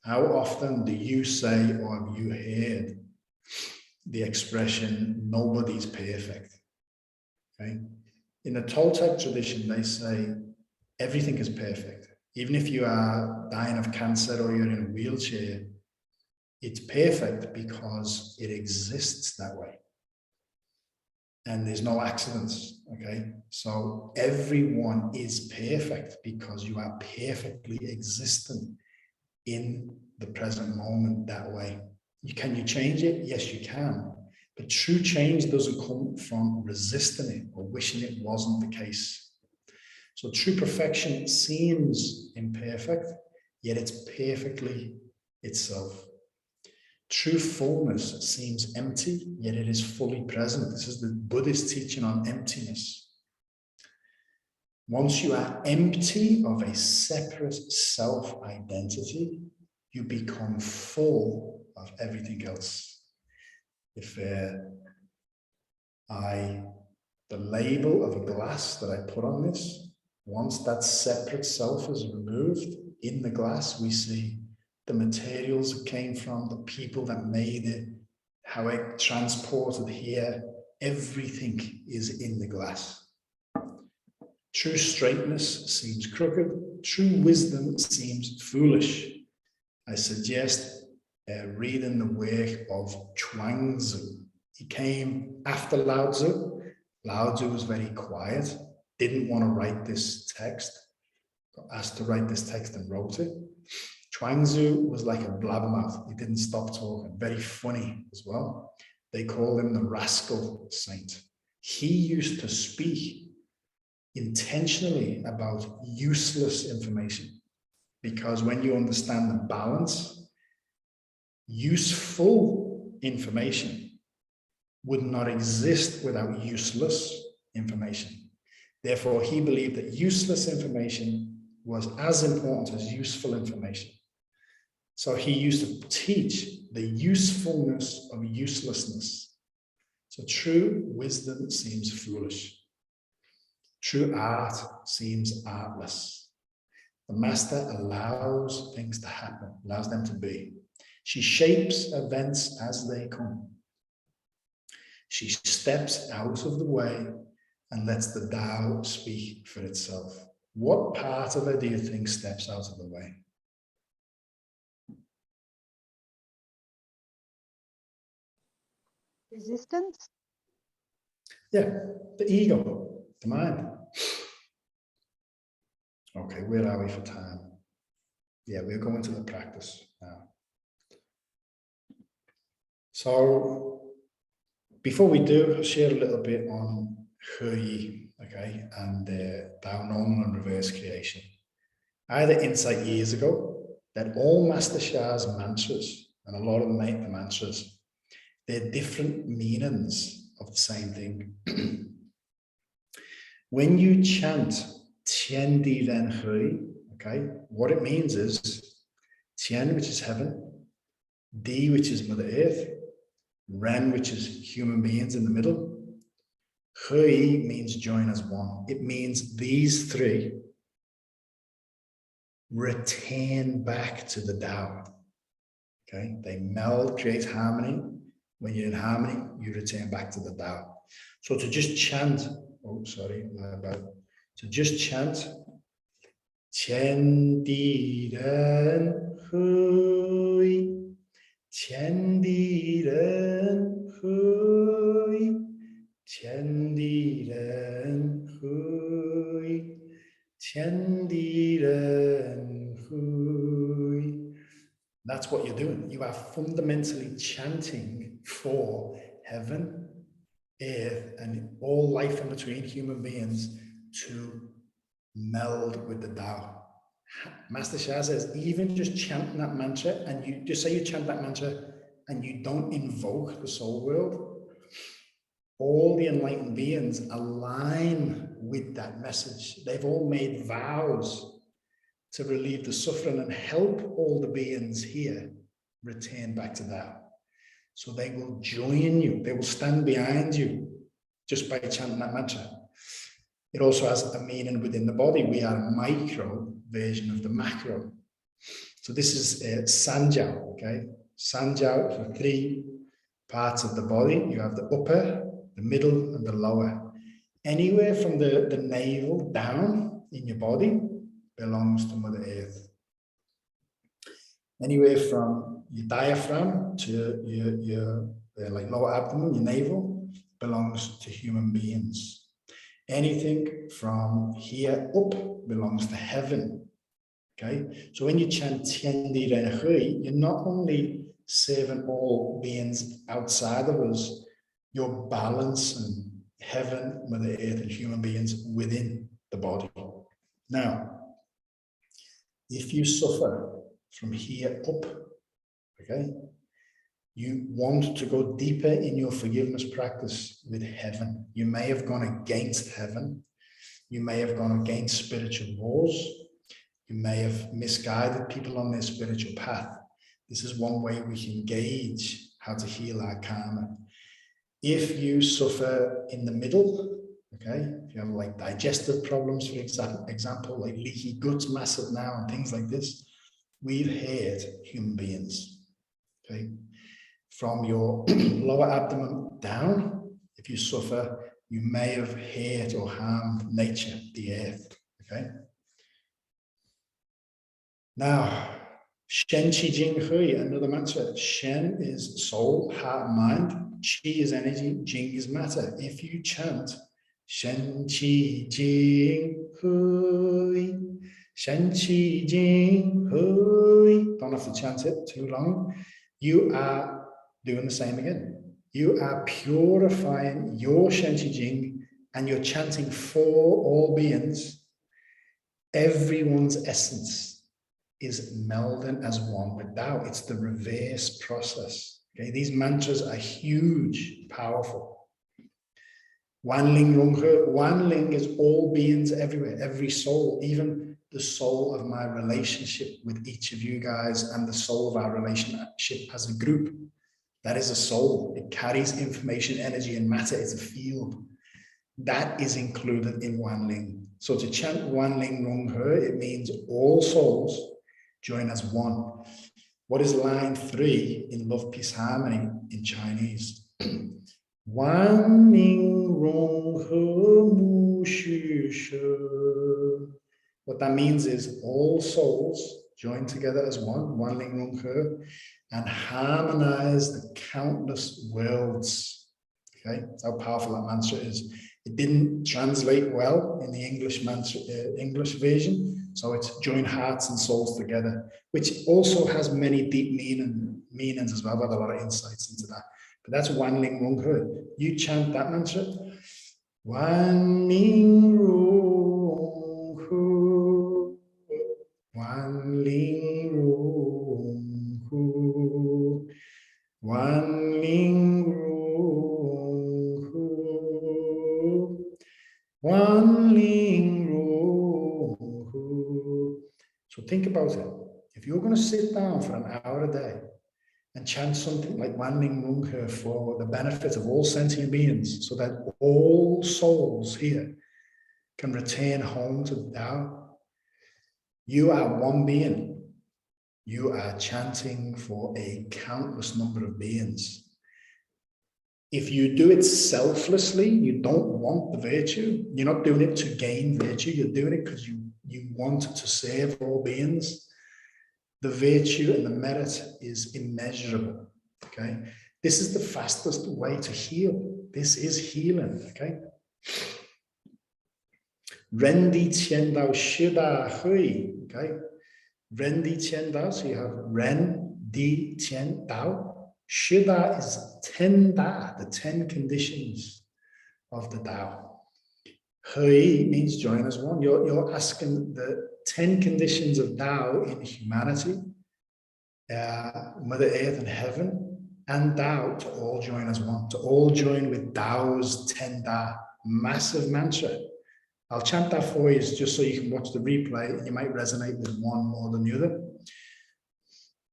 How often do you say, or have you heard the expression, nobody's perfect? Okay. In the Toltec tradition, they say everything is perfect. Even if you are dying of cancer or you're in a wheelchair, it's perfect because it exists that way. And there's no accidents, okay? So everyone is perfect because you are perfectly existent in the present moment that way. Can you change it? Yes, you can. But true change doesn't come from resisting it or wishing it wasn't the case. So true perfection seems imperfect, yet it's perfectly itself. True fullness seems empty, yet it is fully present. This is the Buddhist teaching on emptiness. Once you are empty of a separate self-identity, you become full of everything else. If the label of a glass that I put on this, once that separate self is removed, in the glass we see the materials it came from, the people that made it, how it transported here, everything is in the glass. True straightness seems crooked, true wisdom seems foolish. I suggest reading the work of Chuangzi. He came after Lao Tzu. Lao Tzu was very quiet, didn't want to write this text, got asked to write this text and wrote it. Chuangzi was like a blabbermouth. He didn't stop talking. Very funny as well. They call him the rascal saint. He used to speak intentionally about useless information, because when you understand the balance, useful information would not exist without useless information. Therefore, he believed that useless information was as important as useful information. So he used to teach the usefulness of uselessness. So true wisdom seems foolish. True art seems artless. The master allows things to happen, allows them to be. She shapes events as they come. She steps out of the way and lets the Tao speak for itself. What part of her do you think steps out of the way? Resistance? Yeah, the ego, the mind. Okay, where are we for time? Yeah, we're going to the practice now. So before we do, I'll share a little bit on Hui, okay, and Tao Normal and Reverse Creation. I had an insight years ago that all Master Sha's mantras, and a lot of them make the mantras, they're different meanings of the same thing. When you chant Tian Di Ren Hui, okay, what it means is Tian, which is heaven, Di, which is Mother Earth, Ren, which is human beings in the middle. Hui means join as one. It means these three return back to the Tao. Okay, they meld, create harmony. When you're in harmony, you return back to the Tao. So to just chant, oh, sorry, my bad. To just chant, Tian Di Ren Hui, Tian Di Ren Hui, Tian Di Ren Hui, Tian Di Ren Hui. That's what you're doing. You are fundamentally chanting for heaven, earth, and all life in between, human beings, to meld with the Tao. Master Sha says, even just chanting that mantra, and you just say you chant that mantra and you don't invoke the soul world, all the enlightened beings align with that message. They've all made vows to relieve the suffering and help all the beings here return back to Tao. So they will join you. They will stand behind you just by chanting that mantra. It also has a meaning within the body. We are a micro version of the macro. So this is Sanjiao, okay? Sanjiao for 3 parts of the body. You have the upper, the middle, and the lower. Anywhere from the navel down in your body belongs to Mother Earth. Anywhere from your diaphragm to your like lower abdomen, your navel, belongs to human beings. Anything from here up belongs to heaven. Okay, so when you chant Tian Di Ren Hui, you're not only serving all beings outside of us, you're balancing heaven, Mother Earth, and human beings within the body. Now, if you suffer from here up, okay, you want to go deeper in your forgiveness practice with heaven. You may have gone against heaven. You may have gone against spiritual laws. You may have misguided people on their spiritual path. This is one way we can gauge how to heal our karma. If you suffer in the middle, okay, if you have like digestive problems, for example, like leaky gut massive now and things like this, we've hurt human beings, okay? From your lower abdomen down, if you suffer, you may have hurt or harmed nature, the earth, okay? Now, Shen Qi Jing Hui, another mantra. Shen is soul, heart, and mind. Qi is energy, Jing is matter. If you chant Shen Qi Jing Hui, Shen Qi Jing Hui, don't have to chant it too long, you are doing the same again. You are purifying your Shen Qi Jing and you're chanting for all beings. Everyone's essence is melding as one with Tao. It's the reverse process. Okay, these mantras are huge, powerful. Wan Ling Rong He. Wan Ling is all beings everywhere, every soul, even the soul of my relationship with each of you guys and the soul of our relationship as a group. That is a soul. It carries information, energy, and matter. It's a field. That is included in Wan Ling. So to chant Wan Ling Rong He, it means all souls join as one. What is line 3 in Love, Peace, Harmony in Chinese? Wan Ling Rong He Mu Xu Shi. What that means is all souls join together as one, Wan Ling Rong He, and harmonize the countless worlds. Okay, that's how powerful that mantra is. It didn't translate well in the English mantra, English version, so it's join hearts and souls together, which also has many deep meanings as well. I've had a lot of insights into that. But that's Wan Ling Rong He. You chant that mantra, Wan Ling Rong He, Wan Ling Rong He, Wan Ling Rong He, Wan Ling Rong He. So think about it. If you're going to sit down for an hour a day and chant something like Wan Ling Rong He for the benefit of all sentient beings, so that all souls here can return home to Tao, you are one being. You are chanting for a countless number of beings. If you do it selflessly, you don't want the virtue. You're not doing it to gain virtue. You're doing it because you want to serve all beings. The virtue and the merit is immeasurable. Okay, this is the fastest way to heal. This is healing. Okay. Ren Di Qian Dao Shida Hui. Okay. Ren Di Qian Dao. So you have Ren Di Qian Dao. Shida is 10 Da, the 10 conditions of the Tao. Hui means join as one. You're asking the 10 conditions of Tao in humanity, Mother Earth and heaven, and Tao to all join as one, to all join with Tao's 10 Da, massive mantra. I'll chant that for you just so you can watch the replay and you might resonate with one more than the other.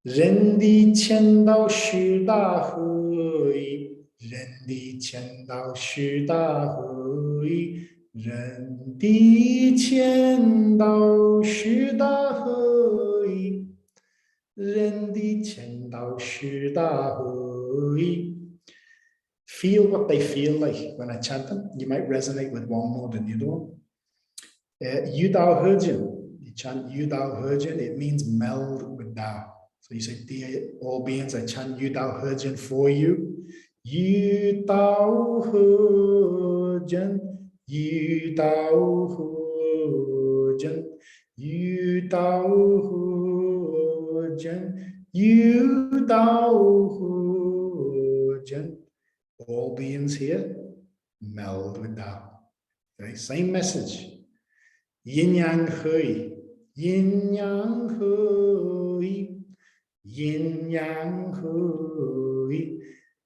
Ren di qian dao xu da hui, ren di qian dao xu da hui, ren di qian dao xu da hui, ren di qian dao xu da hui. Feel what they feel like when I chant them. You might resonate with one more than the other one. Yu Dao Hejin. You chant Yu Dao Hejin, it means meld with Dao. So you say, dear all beings, I chant Yu Dao Hejin for you. Yu Dao Hejin, Yu Dao Hejin, Yu Dao Hejin, Yu Dao Hejin. All beings here, meld with Tao. Okay, same message. Yin Yang Hui, Yin Yang Hui, Yin Yang Hui.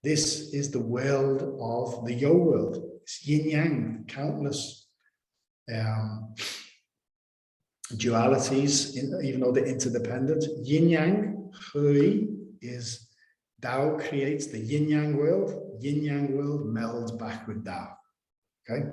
This is the world of the Yo world. It's Yin Yang, countless dualities, even though they're interdependent. Yin Yang Hui is Tao creates the Yin Yang world. Yin Yang world melds back with Tao. Okay.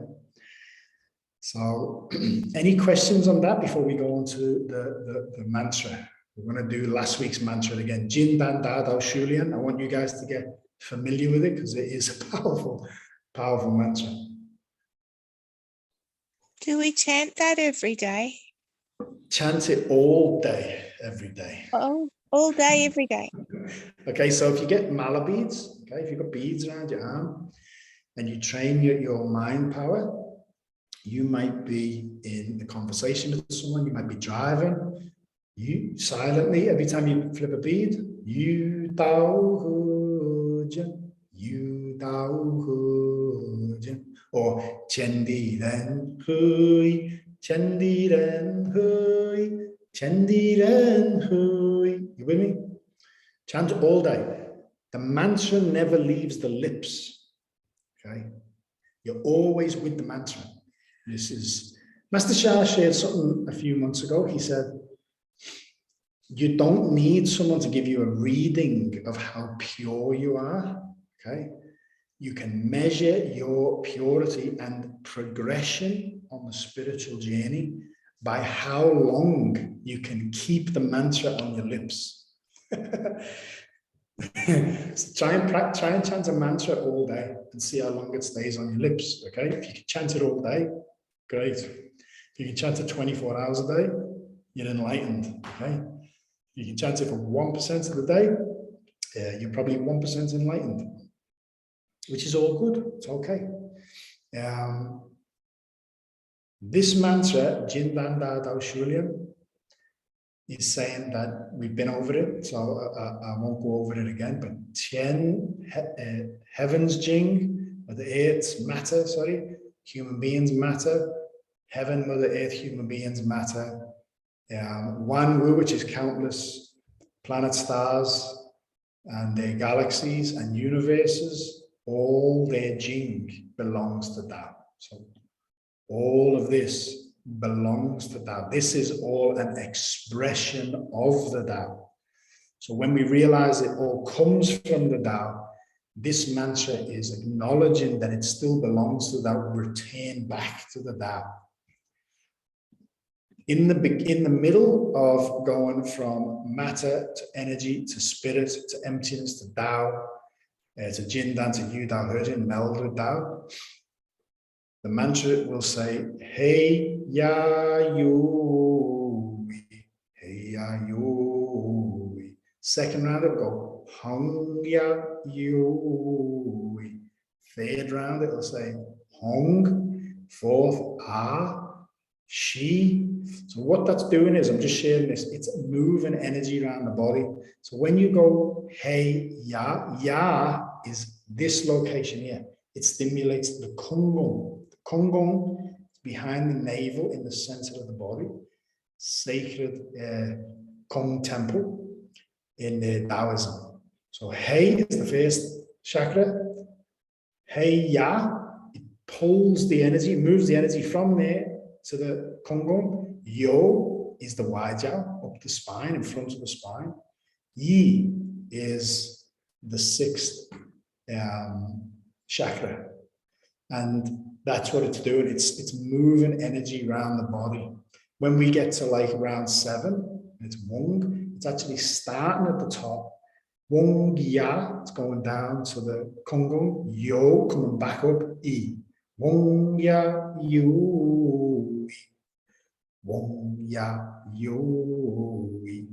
So, any questions on that before we go on to the mantra? We're going to do last week's mantra again. Jin Dan Da Dao Shulian. I want you guys to get familiar with it because it is a powerful, powerful mantra. Do we chant that every day? Chant it all day, every day. Oh, all day, every day. Okay, so if you get mala beads, okay, if you've got beads around your arm and you train your mind power, you might be in a conversation with someone, you might be driving, you silently, every time you flip a bead, you Dao Hujin, you Dao Hujin, or Chendi Ren Hui, Chendi Ren Hui, Chendi Ren Hui. You with me? Chant all day. The mantra never leaves the lips. Okay? You're always with the mantra. This is, Master Shah shared something a few months ago. He said, you don't need someone to give you a reading of how pure you are. Okay? You can measure your purity and progression on the spiritual journey by how long you can keep the mantra on your lips. So try and chant a mantra all day and see how long it stays on your lips. Okay, if you can chant it all day, great. If you can chant it 24 hours a day, you're enlightened. Okay, if you can chant it for 1% of the day, you're probably 1% enlightened, which is all good. It's okay. This mantra, Jin Dan Da Dao Shulian, is saying that we've been over it, so I won't go over it again, but Tian, heaven's Jing, Mother Earth's matter, human beings matter, heaven, Mother Earth, human beings matter, Wan Wu, which is countless planet stars and their galaxies and universes, all their Jing belongs to Tao. So all of this belongs to Tao. This is all an expression of the Tao. So when we realize it all comes from the Tao, this mantra is acknowledging that it still belongs to Tao, return back to the Tao. In the middle of going from matter to energy to spirit to emptiness to Tao, to Jin Dan to Yu Dao Hejin, meld with Tao, the mantra will say, Hey Ya Yu, Hey Ya Yu. Second round, it'll go, Hong Ya Yu. Third round, it'll say, Hong. Fourth, Ah, She. So what that's doing is, I'm just sharing this, it's moving energy around the body. So when you go, Hey Ya, Ya is this location here. It stimulates the Kongong. Kongong is behind the navel in the center of the body, sacred Kong temple in Taoism. So Hei is the first chakra. Hei Ya, it pulls the energy, moves the energy from there to the Kongon. Yo is the Waijiao, up the spine, in front of the spine. Yi is the sixth chakra. And that's what it's doing. It's moving energy around the body. When we get to like around 7, it's Wung, it's actually starting at the top. Wung Ya, it's going down to the Kongon. Yo, coming back up. I. Wung Ya Yu. Wung Ya Yu.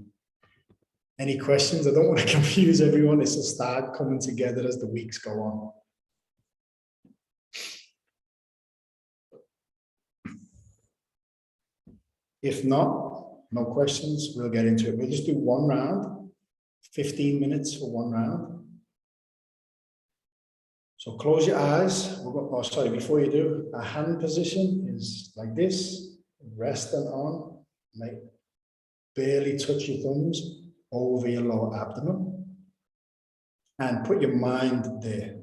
Any questions? I don't want to confuse everyone. This will start coming together as the weeks go on. If not, no questions, we'll get into it. We'll just do one round, 15 minutes for one round. So close your eyes. Oh, sorry, before you do, a hand position is like this, resting on, like barely touch your thumbs over your lower abdomen. And put your mind there.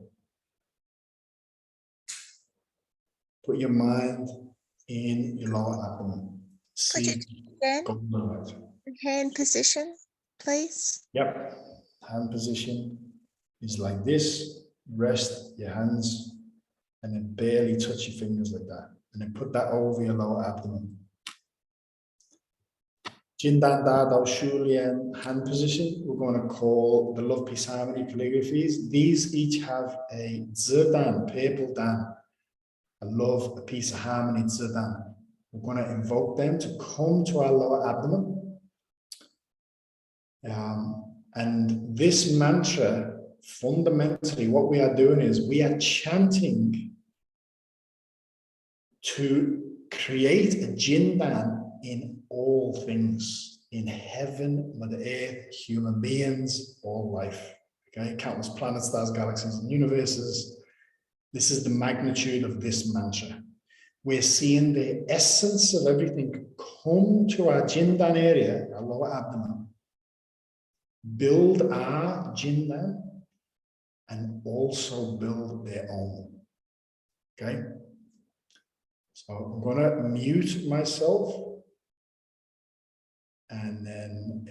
Put your mind in your lower abdomen. Could you See, do it go again? to the right. Hand position, please. Yep. Hand position is like this. Rest your hands and then barely touch your fingers like that. And then put that over your lower abdomen. Jin Dan Da Dao Shu Lian hand position, we're going to call the Love, Peace, Harmony calligraphies. These each have a Zidan, purple Dan, a love, a peace, a harmony, Zidan. We're going to invoke them to come to our lower abdomen. And this mantra, fundamentally, what we are doing is we are chanting to create a Jindan in all things, in heaven, Mother Earth, human beings, all life. Okay, countless planets, stars, galaxies, and universes. This is the magnitude of this mantra. We're seeing the essence of everything come to our Jindan area, our lower abdomen, build our Jindan, and also build their own. Okay? So I'm going to mute myself and then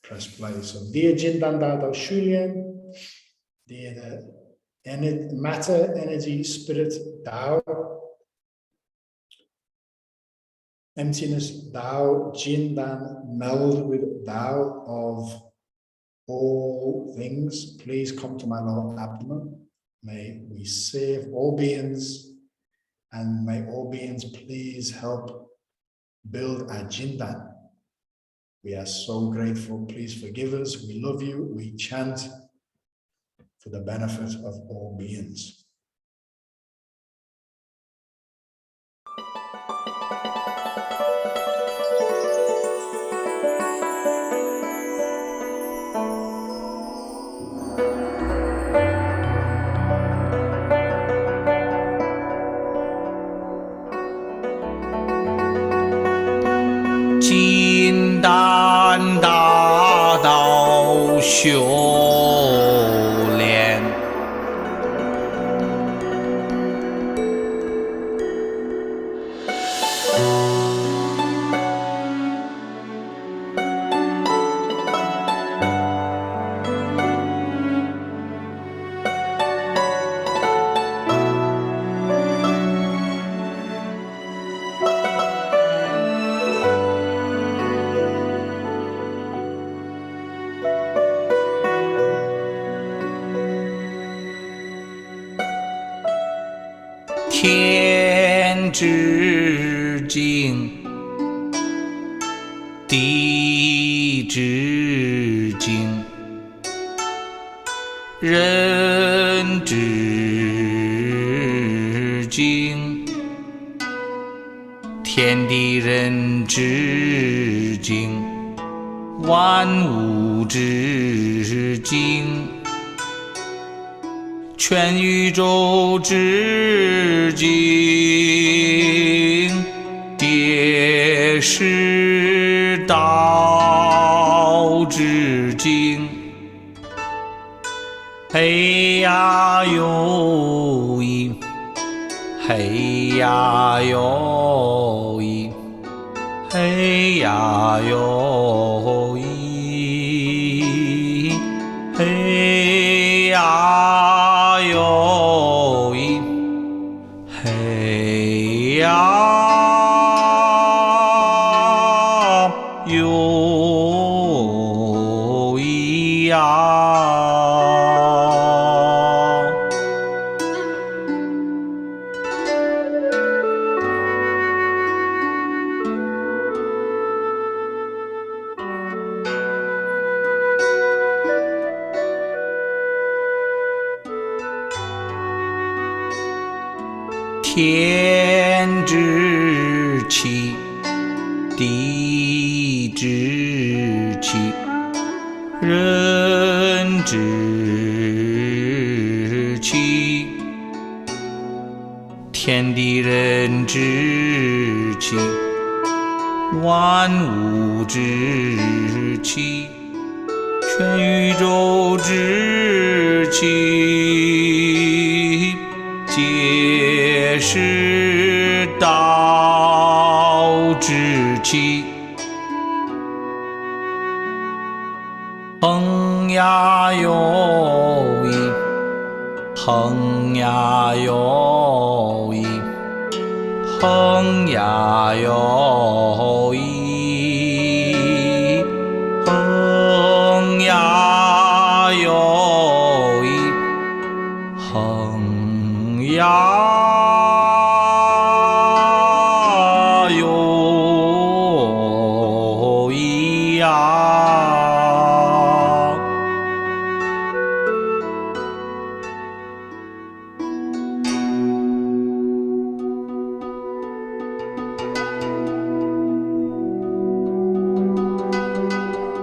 press play. So, dear Jindan Da Dao Shulian, dear the matter, energy, spirit, Tao, emptiness, Tao, Jindan, meld with Tao of all things, please come to my lower abdomen. May we save all beings, and may all beings please help build our Jindan. We are so grateful. Please forgive us. We love you. We chant for the benefit of all beings. Jin Dan Da Dao Xiu Lian天之经，地之经，人之经，天地人之经，万物之经，全宇宙之经，皆是道之经。嘿呀哟咦，嘿呀哟咦，嘿呀哟咦，嘿呀哟咦，嘿呀哟咿呀。天之气，地之气，人之气，天地人之气，万物之气，全宇宙之气，皆是道之气。哼呀哟咦，哼呀哟咦，哼呀哟咦，哼呀哟咦，哼呀哟咿呀。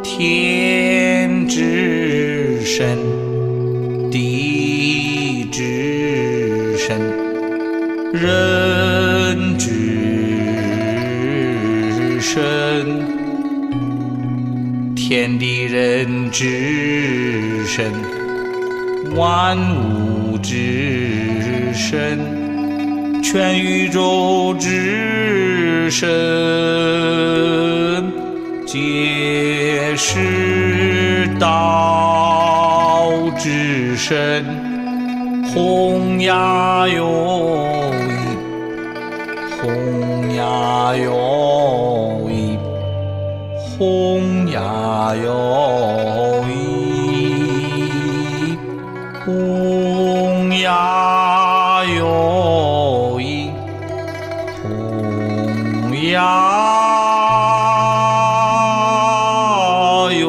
天之神，地之神，人之神，天地人之神，万物之神，全宇宙之神，皆是道之神。轰呀哟咦，轰呀哟咦，轰呀哟咦，轰呀哟咦，轰呀哟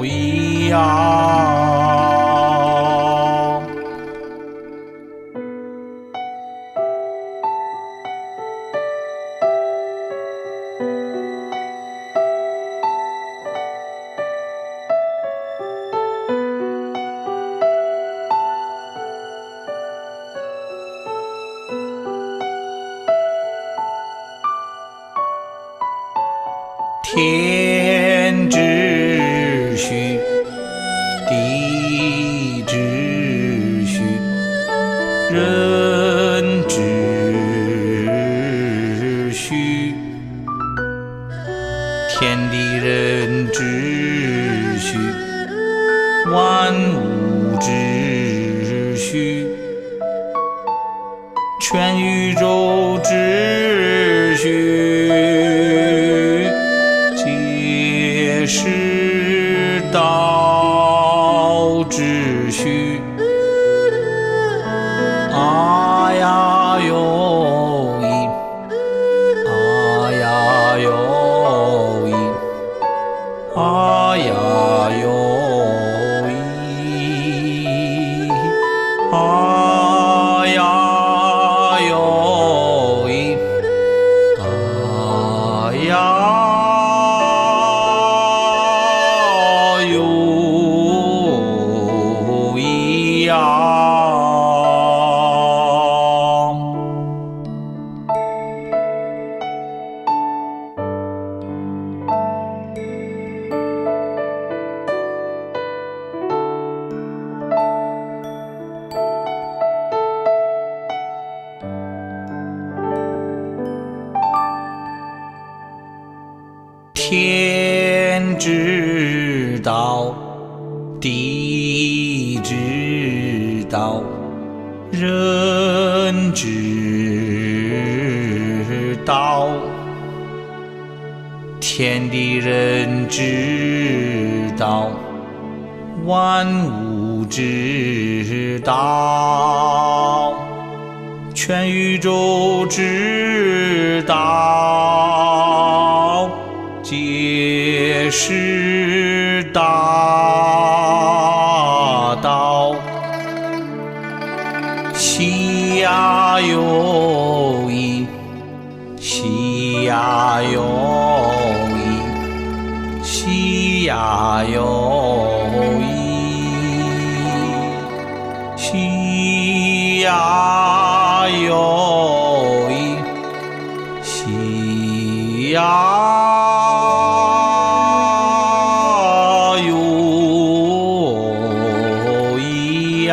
咿呀。天之虚，地之虚，人之虚，天地人之虚，万物之虚，全宇宙之虚，皆是道之虚。啊呀哟咦，啊呀哟咦，啊呀哟咦，啊呀哟咦，啊呀天之道，地之道，人之道，天地人之道，万物之道，全宇宙之道，皆是大道。西呀有一，西呀有一，西呀有一，西呀有一，西呀有一呀。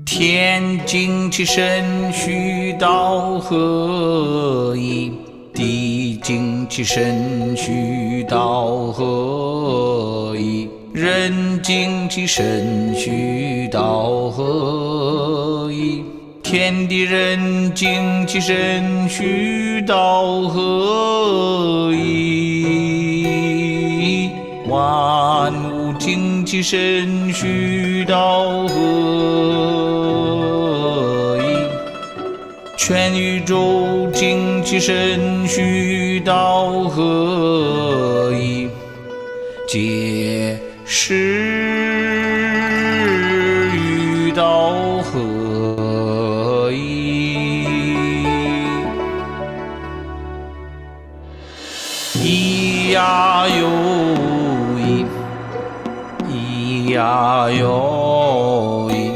天经其神，虚道合一；地经其神，虚道合一；人经其神，虚道合一；天地人经其神，虚道合一；万物经其神，虚道合一；全宇宙经其神，虚道合一，皆是与道合一。一呀有一，一呀有一，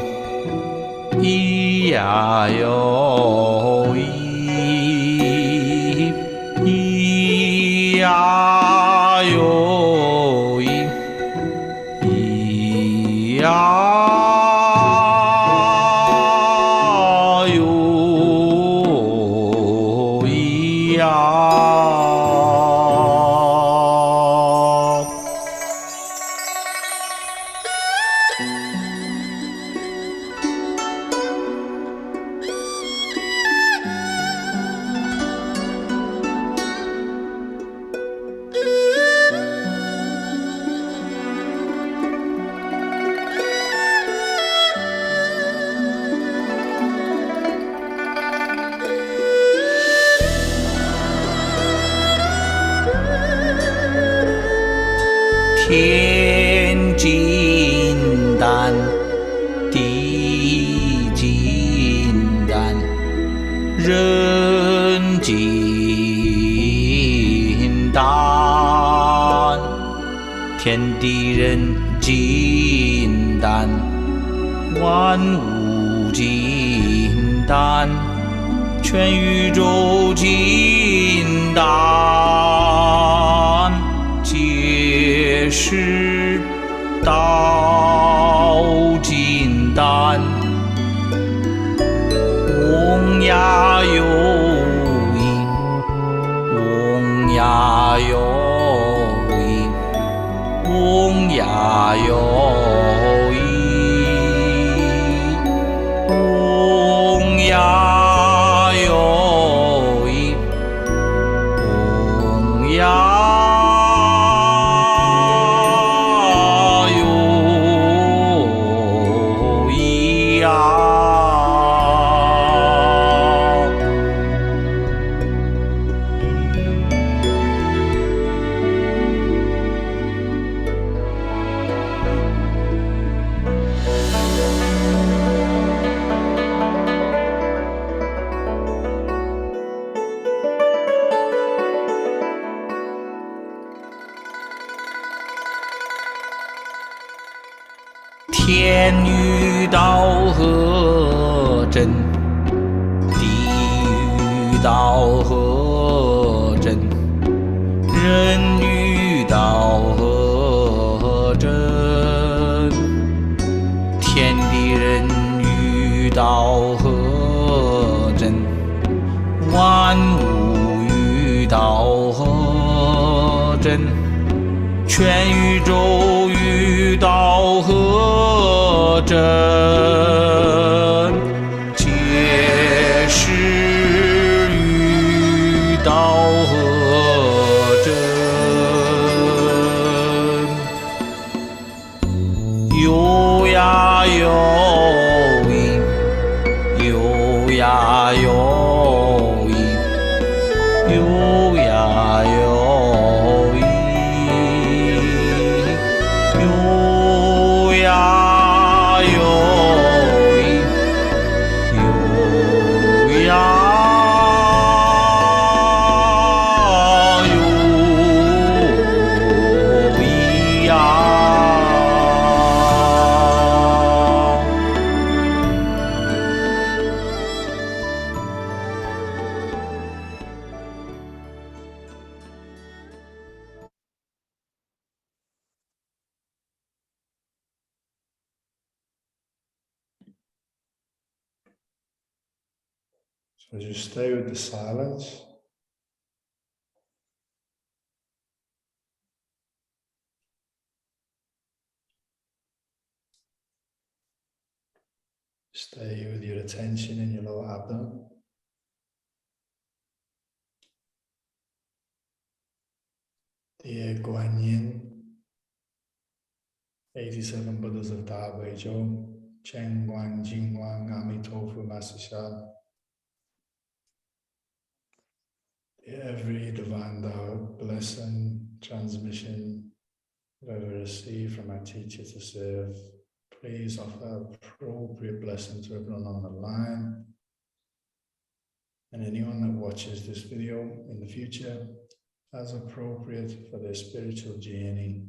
一呀有一，一呀有一，一呀有一呀。天金丹，地金丹，人金丹，天地人金丹，万物金丹，全宇宙金丹，皆是道金丹。嗡呀有一，嗡呀有一，嗡呀有一，嗡呀有一，天遇道合真，地狱道合真，人遇道合真，天地人遇道合真，万物遇道合真，全宇宙遇道合真，皆是遇道合真。有呀有因，有呀有因，有呀有因，有呀有因，有呀有因呀。So just stay with the silence. Stay with your attention in your lower abdomen. Dear Guan Yin, 87 Buddhas of Da Wei Zhou, Chen Guan, Jing Guan, Ami Tofu, Master Sha. Dear every divine Tao, blessing, transmission that I receive from my teacher to serve, please offer appropriate blessing to everyone on the line and anyone that watches this video in the future as appropriate for their spiritual journey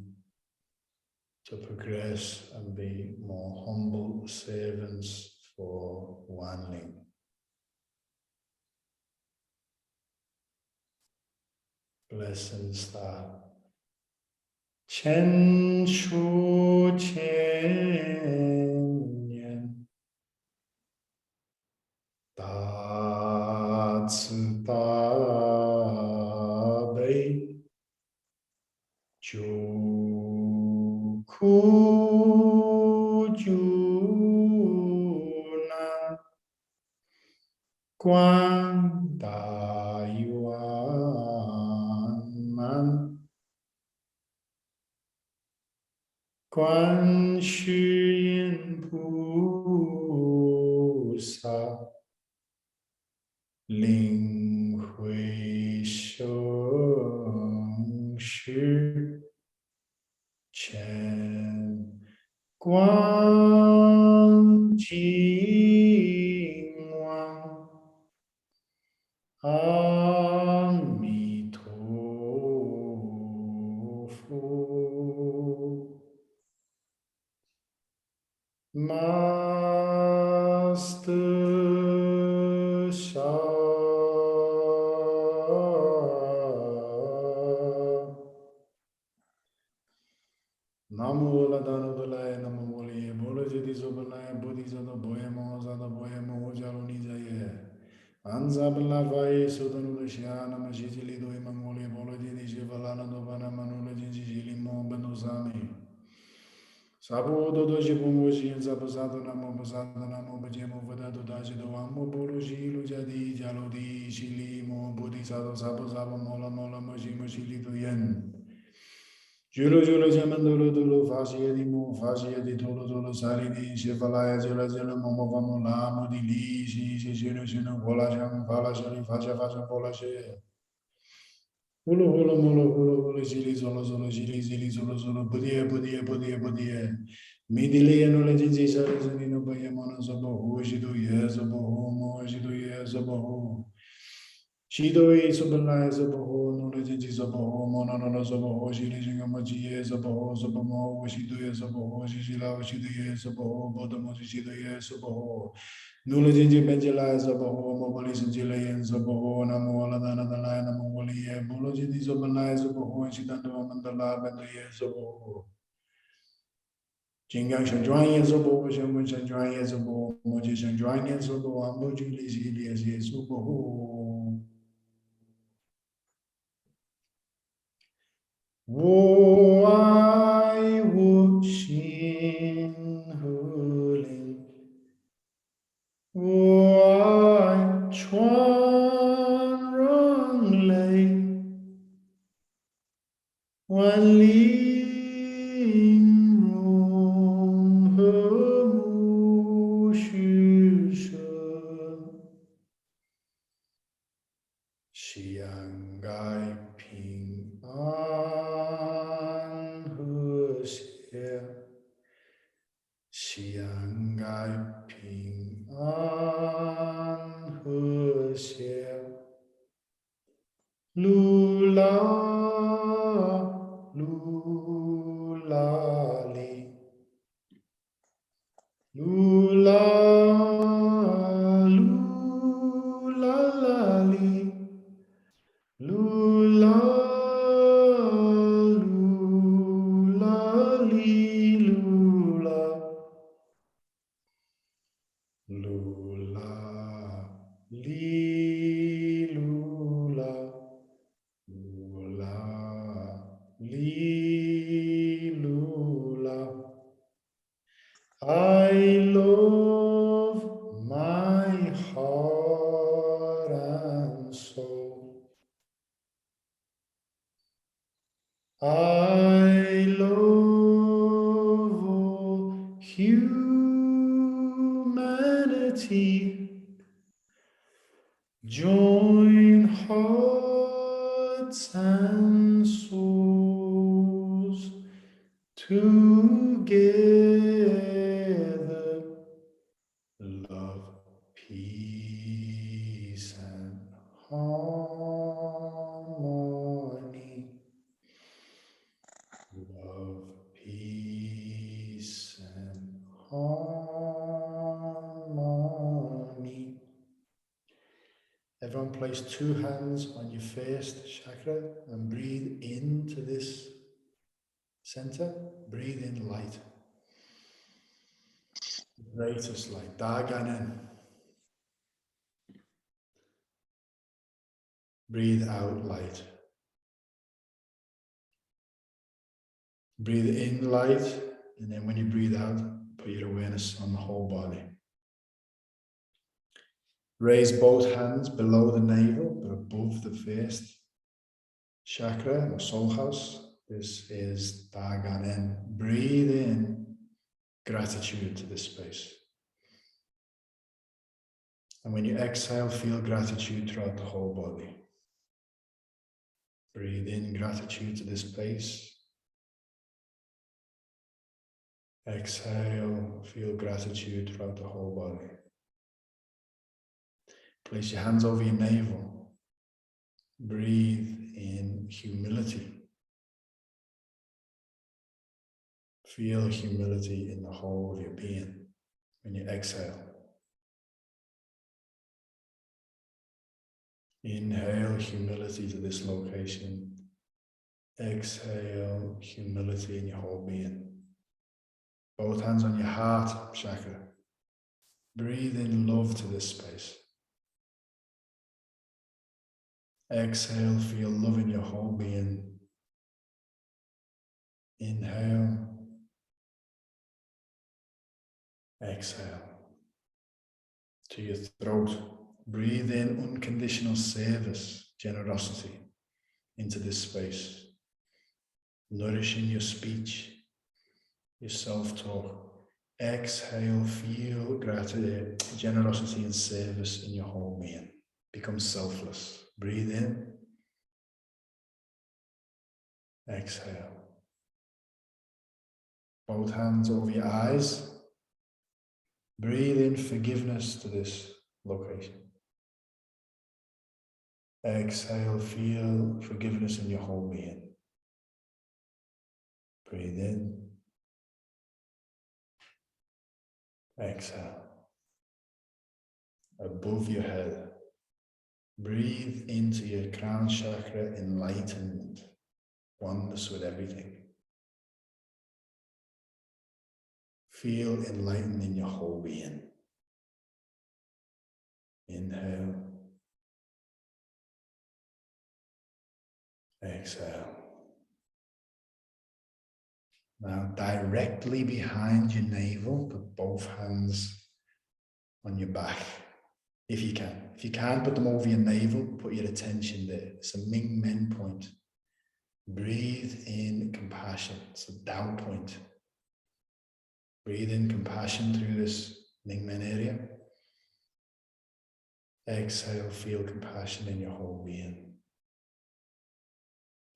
to progress and be more humble servants for Wanling. Blessings start. Chen Shu Chen Yan Da Ci Da Bei Ju Ku Ju Na Guan Da Yuan Man Guan Shi Yin Pu Sa Ling Hui Sheng Shi Chen Guan Jing Wang Ami To Fu Master Sha Namo Ladana Balaya Namo Boli Bolo Jedi Zobalaya Bodhi Zada Boya Mohazada Boya Mohojalo Nijaye Anzabala Vai Sodanu Lashiana Majili Doi Mangoli Bolo Jedi Shivalana Dovana Manula Jili Mo Benuzami Sabu Dodo Jibumoji and Zabazado Namo Bazada Namo Bajemo Vadado Dajido Amo Bolo Jilu Jadi Jalodi Shili Mo Bodhi Sado Sabazaba Mola Mola Moji Mojili Duyen Julo Julo Jamandolo Dolo Fasia di Mo Fasia di Tolo Tolo Sari di Shefalaya Jula Jula Momo Vamo Lamo di Li Si Jino Jino Vola Jam Vala Jali Faja Faja Vola She Hulu Hulu Molo Hulu Hulu Jili Zolo Zolo Jili Zili Zolo Zolo Budia Budia Budia Budia Midili and Legends Sari Zanino Bayamona Zobo Jido Yezobo Homo Jido Yezobo Shido Isobala Zobo Knowledge Jinji Zabaho, Mononona Zabaho, Shiri Jingamaji Zabaho, Zabamo, Washidoya Zabaho, Shishila Washidoya Zabaho, Bodamo Shidoya Zabaho, Nula Jinji Benjala Zabaho, Mobalis and Jilayan Zabaho, Namo Aladana Dalana Mongolia, Bolojidi Zabalai Zabaho, and Shidando Mandala Bandaya Zabaho. Jingang Shanjuan Zabo, Shamun Shanjuan Zabo, Moji Shanjuan Zabo, Amoji Lizzy Zubo. Wo I Wu Shin Hulin, Wo I Chuan Rong Lei, Wan Lin Rong He Mu Shu Shen, Xiang Gai Ping An He Xie, Xiang Gai Ping An He Xie, Lu La Li, Lu La Li. Lula, lula, li, lula, lula, li, lula, lula, li, lula. I love my heart and soul. I love all humanity. Join hearts and souls together. Love, peace, and harmony. Love, peace, and harmony. Everyone place 2 hands on your first chakra and breathe into this center. Breathe in light. Greatest light. Daganen. Breathe out light. Breathe in light, and then when you breathe out, put your awareness on the whole body. Raise both hands below the navel, but above the first chakra or soul house. This is Daganen. Breathe in gratitude to this space. And when you exhale, feel gratitude throughout the whole body. Breathe in gratitude to this space. Exhale, feel gratitude throughout the whole body. Place your hands over your navel. Breathe in humility. Feel humility in the whole of your being when you exhale. Inhale humility to this location. Exhale humility in your whole being. Both hands on your heart chakra. Breathe in love to this space. Exhale, feel love in your whole being. Inhale. Exhale. To your throat. Breathe in unconditional service, generosity into this space. Nourishing your speech, your self-talk. Exhale, feel gratitude, generosity and service in your whole being. Become selfless. Breathe in. Exhale. Both hands over your eyes. Breathe in forgiveness to this location. Exhale, feel forgiveness in your whole being. Breathe in. Exhale. Above your head. Breathe into your crown chakra, enlightenment, oneness with everything. Feel enlightened in your whole being. Inhale. Exhale. Now directly behind your navel, put both hands on your back, if you can. If you can't put them over your navel, put your attention there. It's a Ming Men point. Breathe in compassion. It's a Tao point. Breathe in compassion through this Ming Men area. Exhale, feel compassion in your whole being.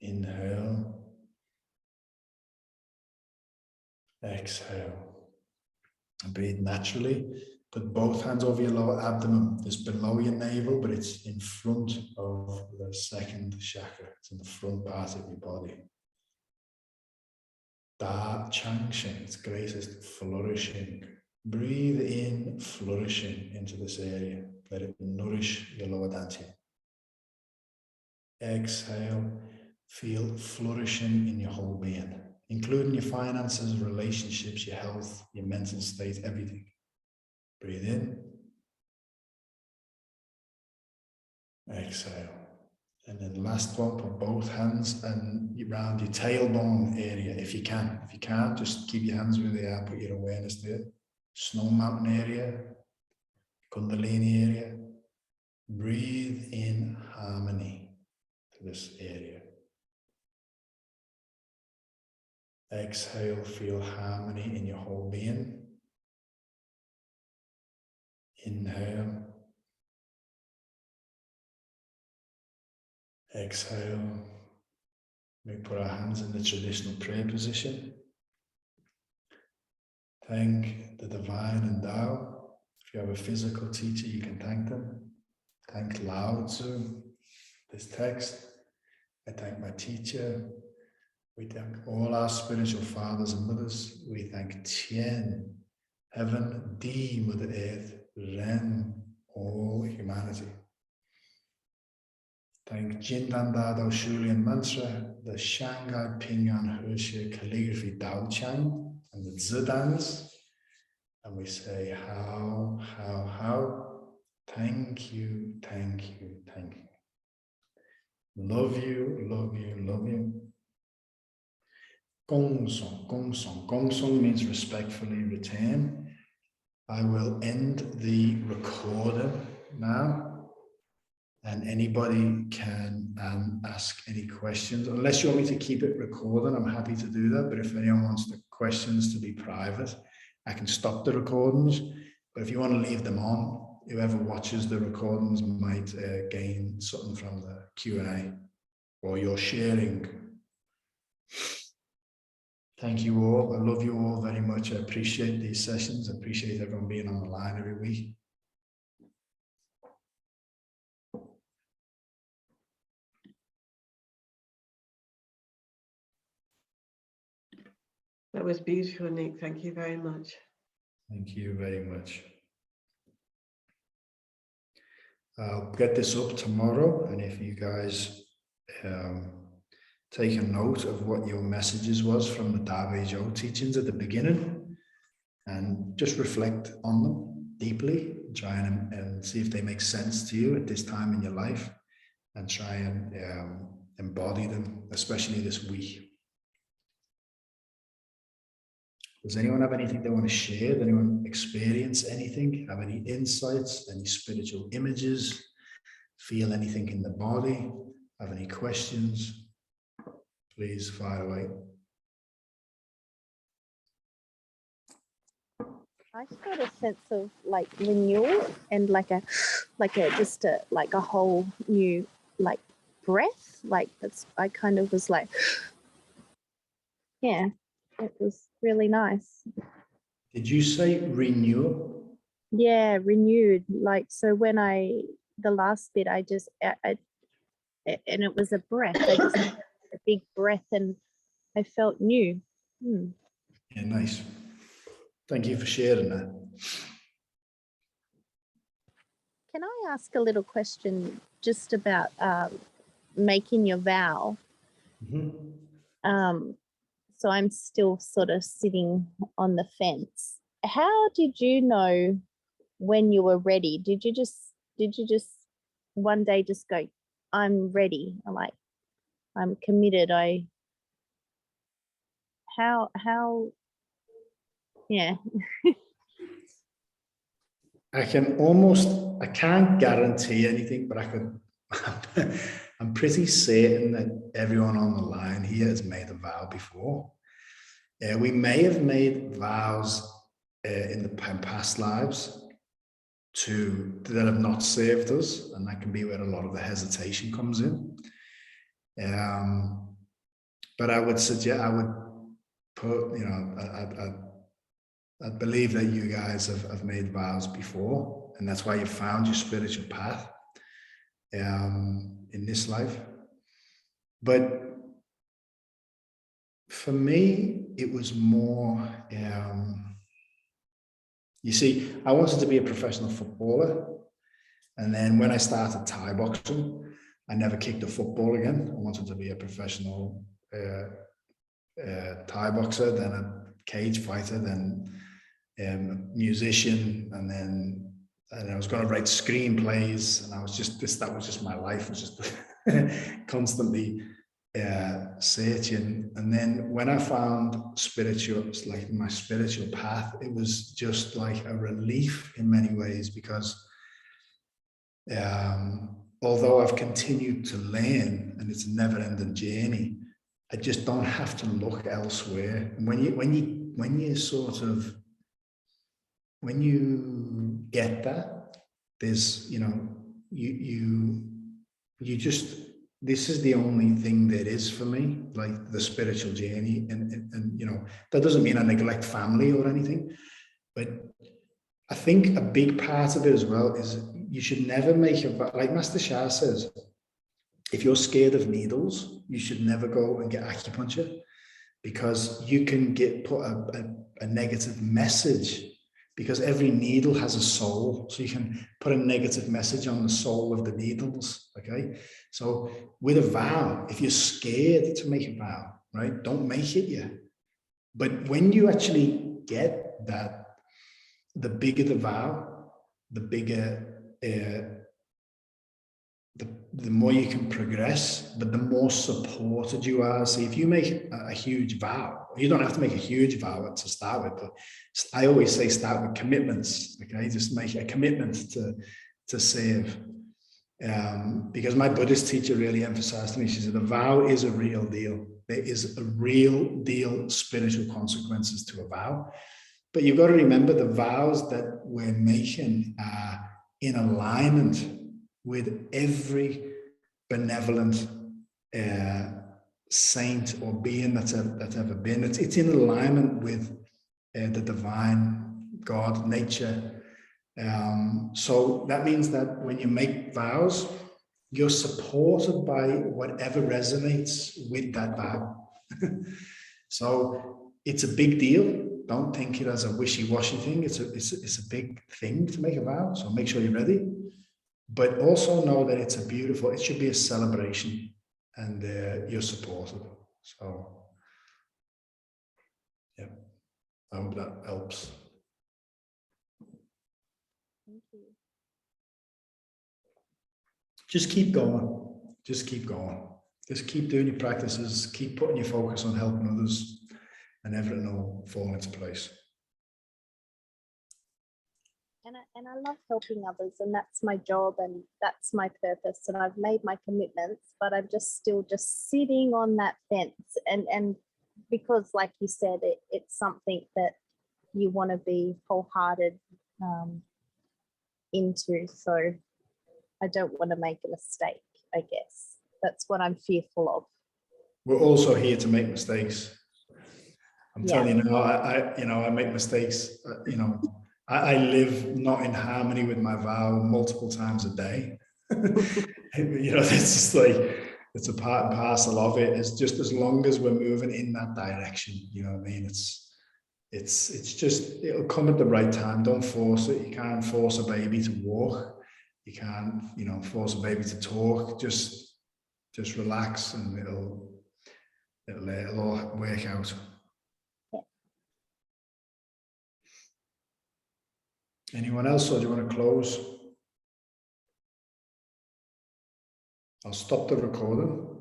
Inhale. Exhale. And breathe naturally. Put both hands over your lower abdomen. It's below your navel, but it's in front of the second chakra. It's in the front part of your body. Da Chang Sheng, its greatest flourishing. Breathe in flourishing into this area. Let it nourish your lower dantian. Exhale, feel flourishing in your whole being, including your finances, relationships, your health, your mental state, everything. Breathe in. Exhale. And then last one, put both hands and around your tailbone area if you can. If you can't, just keep your hands where they are, put your awareness there. Snow mountain area, Kundalini area. Breathe in harmony to this area. Exhale, feel harmony in your whole being. Inhale. Exhale. We put our hands in the traditional prayer position. Thank the divine and Tao. If you have a physical teacher, you can thank them. Thank Lao Tzu, this text. I thank my teacher. We thank all our spiritual fathers and mothers. We thank Tien, heaven, Di, Mother Earth, Ren, all humanity. Thank Jindan Dado Shulian Mantra, the Shanghai Pingyang Hershey Calligraphy Dao Chang, and the Zidans. And we say, how, thank you, thank you, thank you. Love you, love you, love you. Gong Song, Gong Song. Gong Song means respectfully return. I will end the recording now. And anybody can ask any questions. Unless you want me to keep it recording, I'm happy to do that. But if anyone wants the questions to be private, I can stop the recordings. But if you want to leave them on, whoever watches the recordings might gain something from the Q&A or your sharing. Thank you all. I love you all very much. I appreciate these sessions. I appreciate everyone being on the line every week. That was beautiful, Nick. Thank you very much. Thank you very much. I'll get this up tomorrow, and if you guys take a note of what your messages was from the Dawe Zhou teachings at the beginning, and just reflect on them deeply, try and see if they make sense to you at this time in your life, and try and embody them, especially this week. Does anyone have anything they want to share? Does anyone experience anything? Have any insights? Any spiritual images? Feel anything in the body? Have any questions? Please fire away. I just got a sense of like renewal and like a whole new like breath. Like that's I kind of was like, yeah, it was really nice. Did you say renewal? Yeah, renewed. Like so when the last bit I and it was a breath. I just had a big breath and I felt new. Yeah, nice. Thank you for sharing that. Can I ask a little question just about making your vow? Mhm. So I'm still sort of sitting on the fence. How did you know when you were ready? Did you just one day just go, I'm ready, I'm committed, how yeah. I can't guarantee anything, but I could, I'm pretty certain that everyone on the line here has made a vow before. We may have made vows in the past lives that have not served us, and that can be where a lot of the hesitation comes in. But I would suggest, I would put, you know, I believe that you guys have made vows before, and that's why you found your spiritual path in this life. But for me, it was more, you see, I wanted to be a professional footballer. And then when I started Thai boxing, I never kicked a football again. I wanted to be a professional Thai boxer, then a cage fighter, then musician, and I was going to write screenplays, and I was just that was just my life. I was just constantly searching. And then when I found my spiritual path, it was just like a relief in many ways, because although I've continued to learn, and it's a never-ending journey, I just don't have to look elsewhere. And when you get that, there's, you know, you just, this is the only thing there is for me, like the spiritual journey. And you know, that doesn't mean I neglect family or anything, but I think a big part of it as well is you should never make like Master Shah says, if you're scared of needles, you should never go and get acupuncture, because you can put a negative message, because every needle has a soul. So you can put a negative message on the soul of the needles, okay? So with a vow, if you're scared to make a vow, right, don't make it yet. But when you actually get that, the bigger the vow, the bigger, the more you can progress, but the more supported you are. See, if you make a huge vow, you don't have to make a huge vow to start with, but I always say start with commitments, okay? Just make a commitment to serve. Because my Buddhist teacher really emphasized to me, she said, a vow is a real deal. There is a real deal spiritual consequences to a vow. But you've got to remember, the vows that we're making are in alignment with every benevolent saint or being that's ever been. It's in alignment with the divine God, nature. So that means that when you make vows, you're supported by whatever resonates with that vow. So it's a big deal. Don't think it as a wishy-washy thing. It's a big thing to make a vow. So make sure you're ready. But also know that it should be a celebration, and you're supported. So, yeah, I hope that helps. Thank you. Just keep going. Just keep going. Just keep doing your practices. Keep putting your focus on helping others, and everything will fall into place. And I love helping others, and that's my job, and that's my purpose, and I've made my commitments, but I'm still sitting on that fence, and because, like you said, it's something that you want to be wholehearted into, so I don't want to make a mistake. I guess that's what I'm fearful of. We're also here to make mistakes. I'm Yeah. telling you now, I make mistakes. I live not in harmony with my vow multiple times a day. You know, it's just like, it's a part and parcel of it. It's just as long as we're moving in that direction, you know what I mean? It's just, it'll come at the right time. Don't force it. You can't force a baby to walk. You can't, you know, force a baby to talk. Just relax, and it'll all work out. Anyone else, or do you want to close? I'll stop the recording.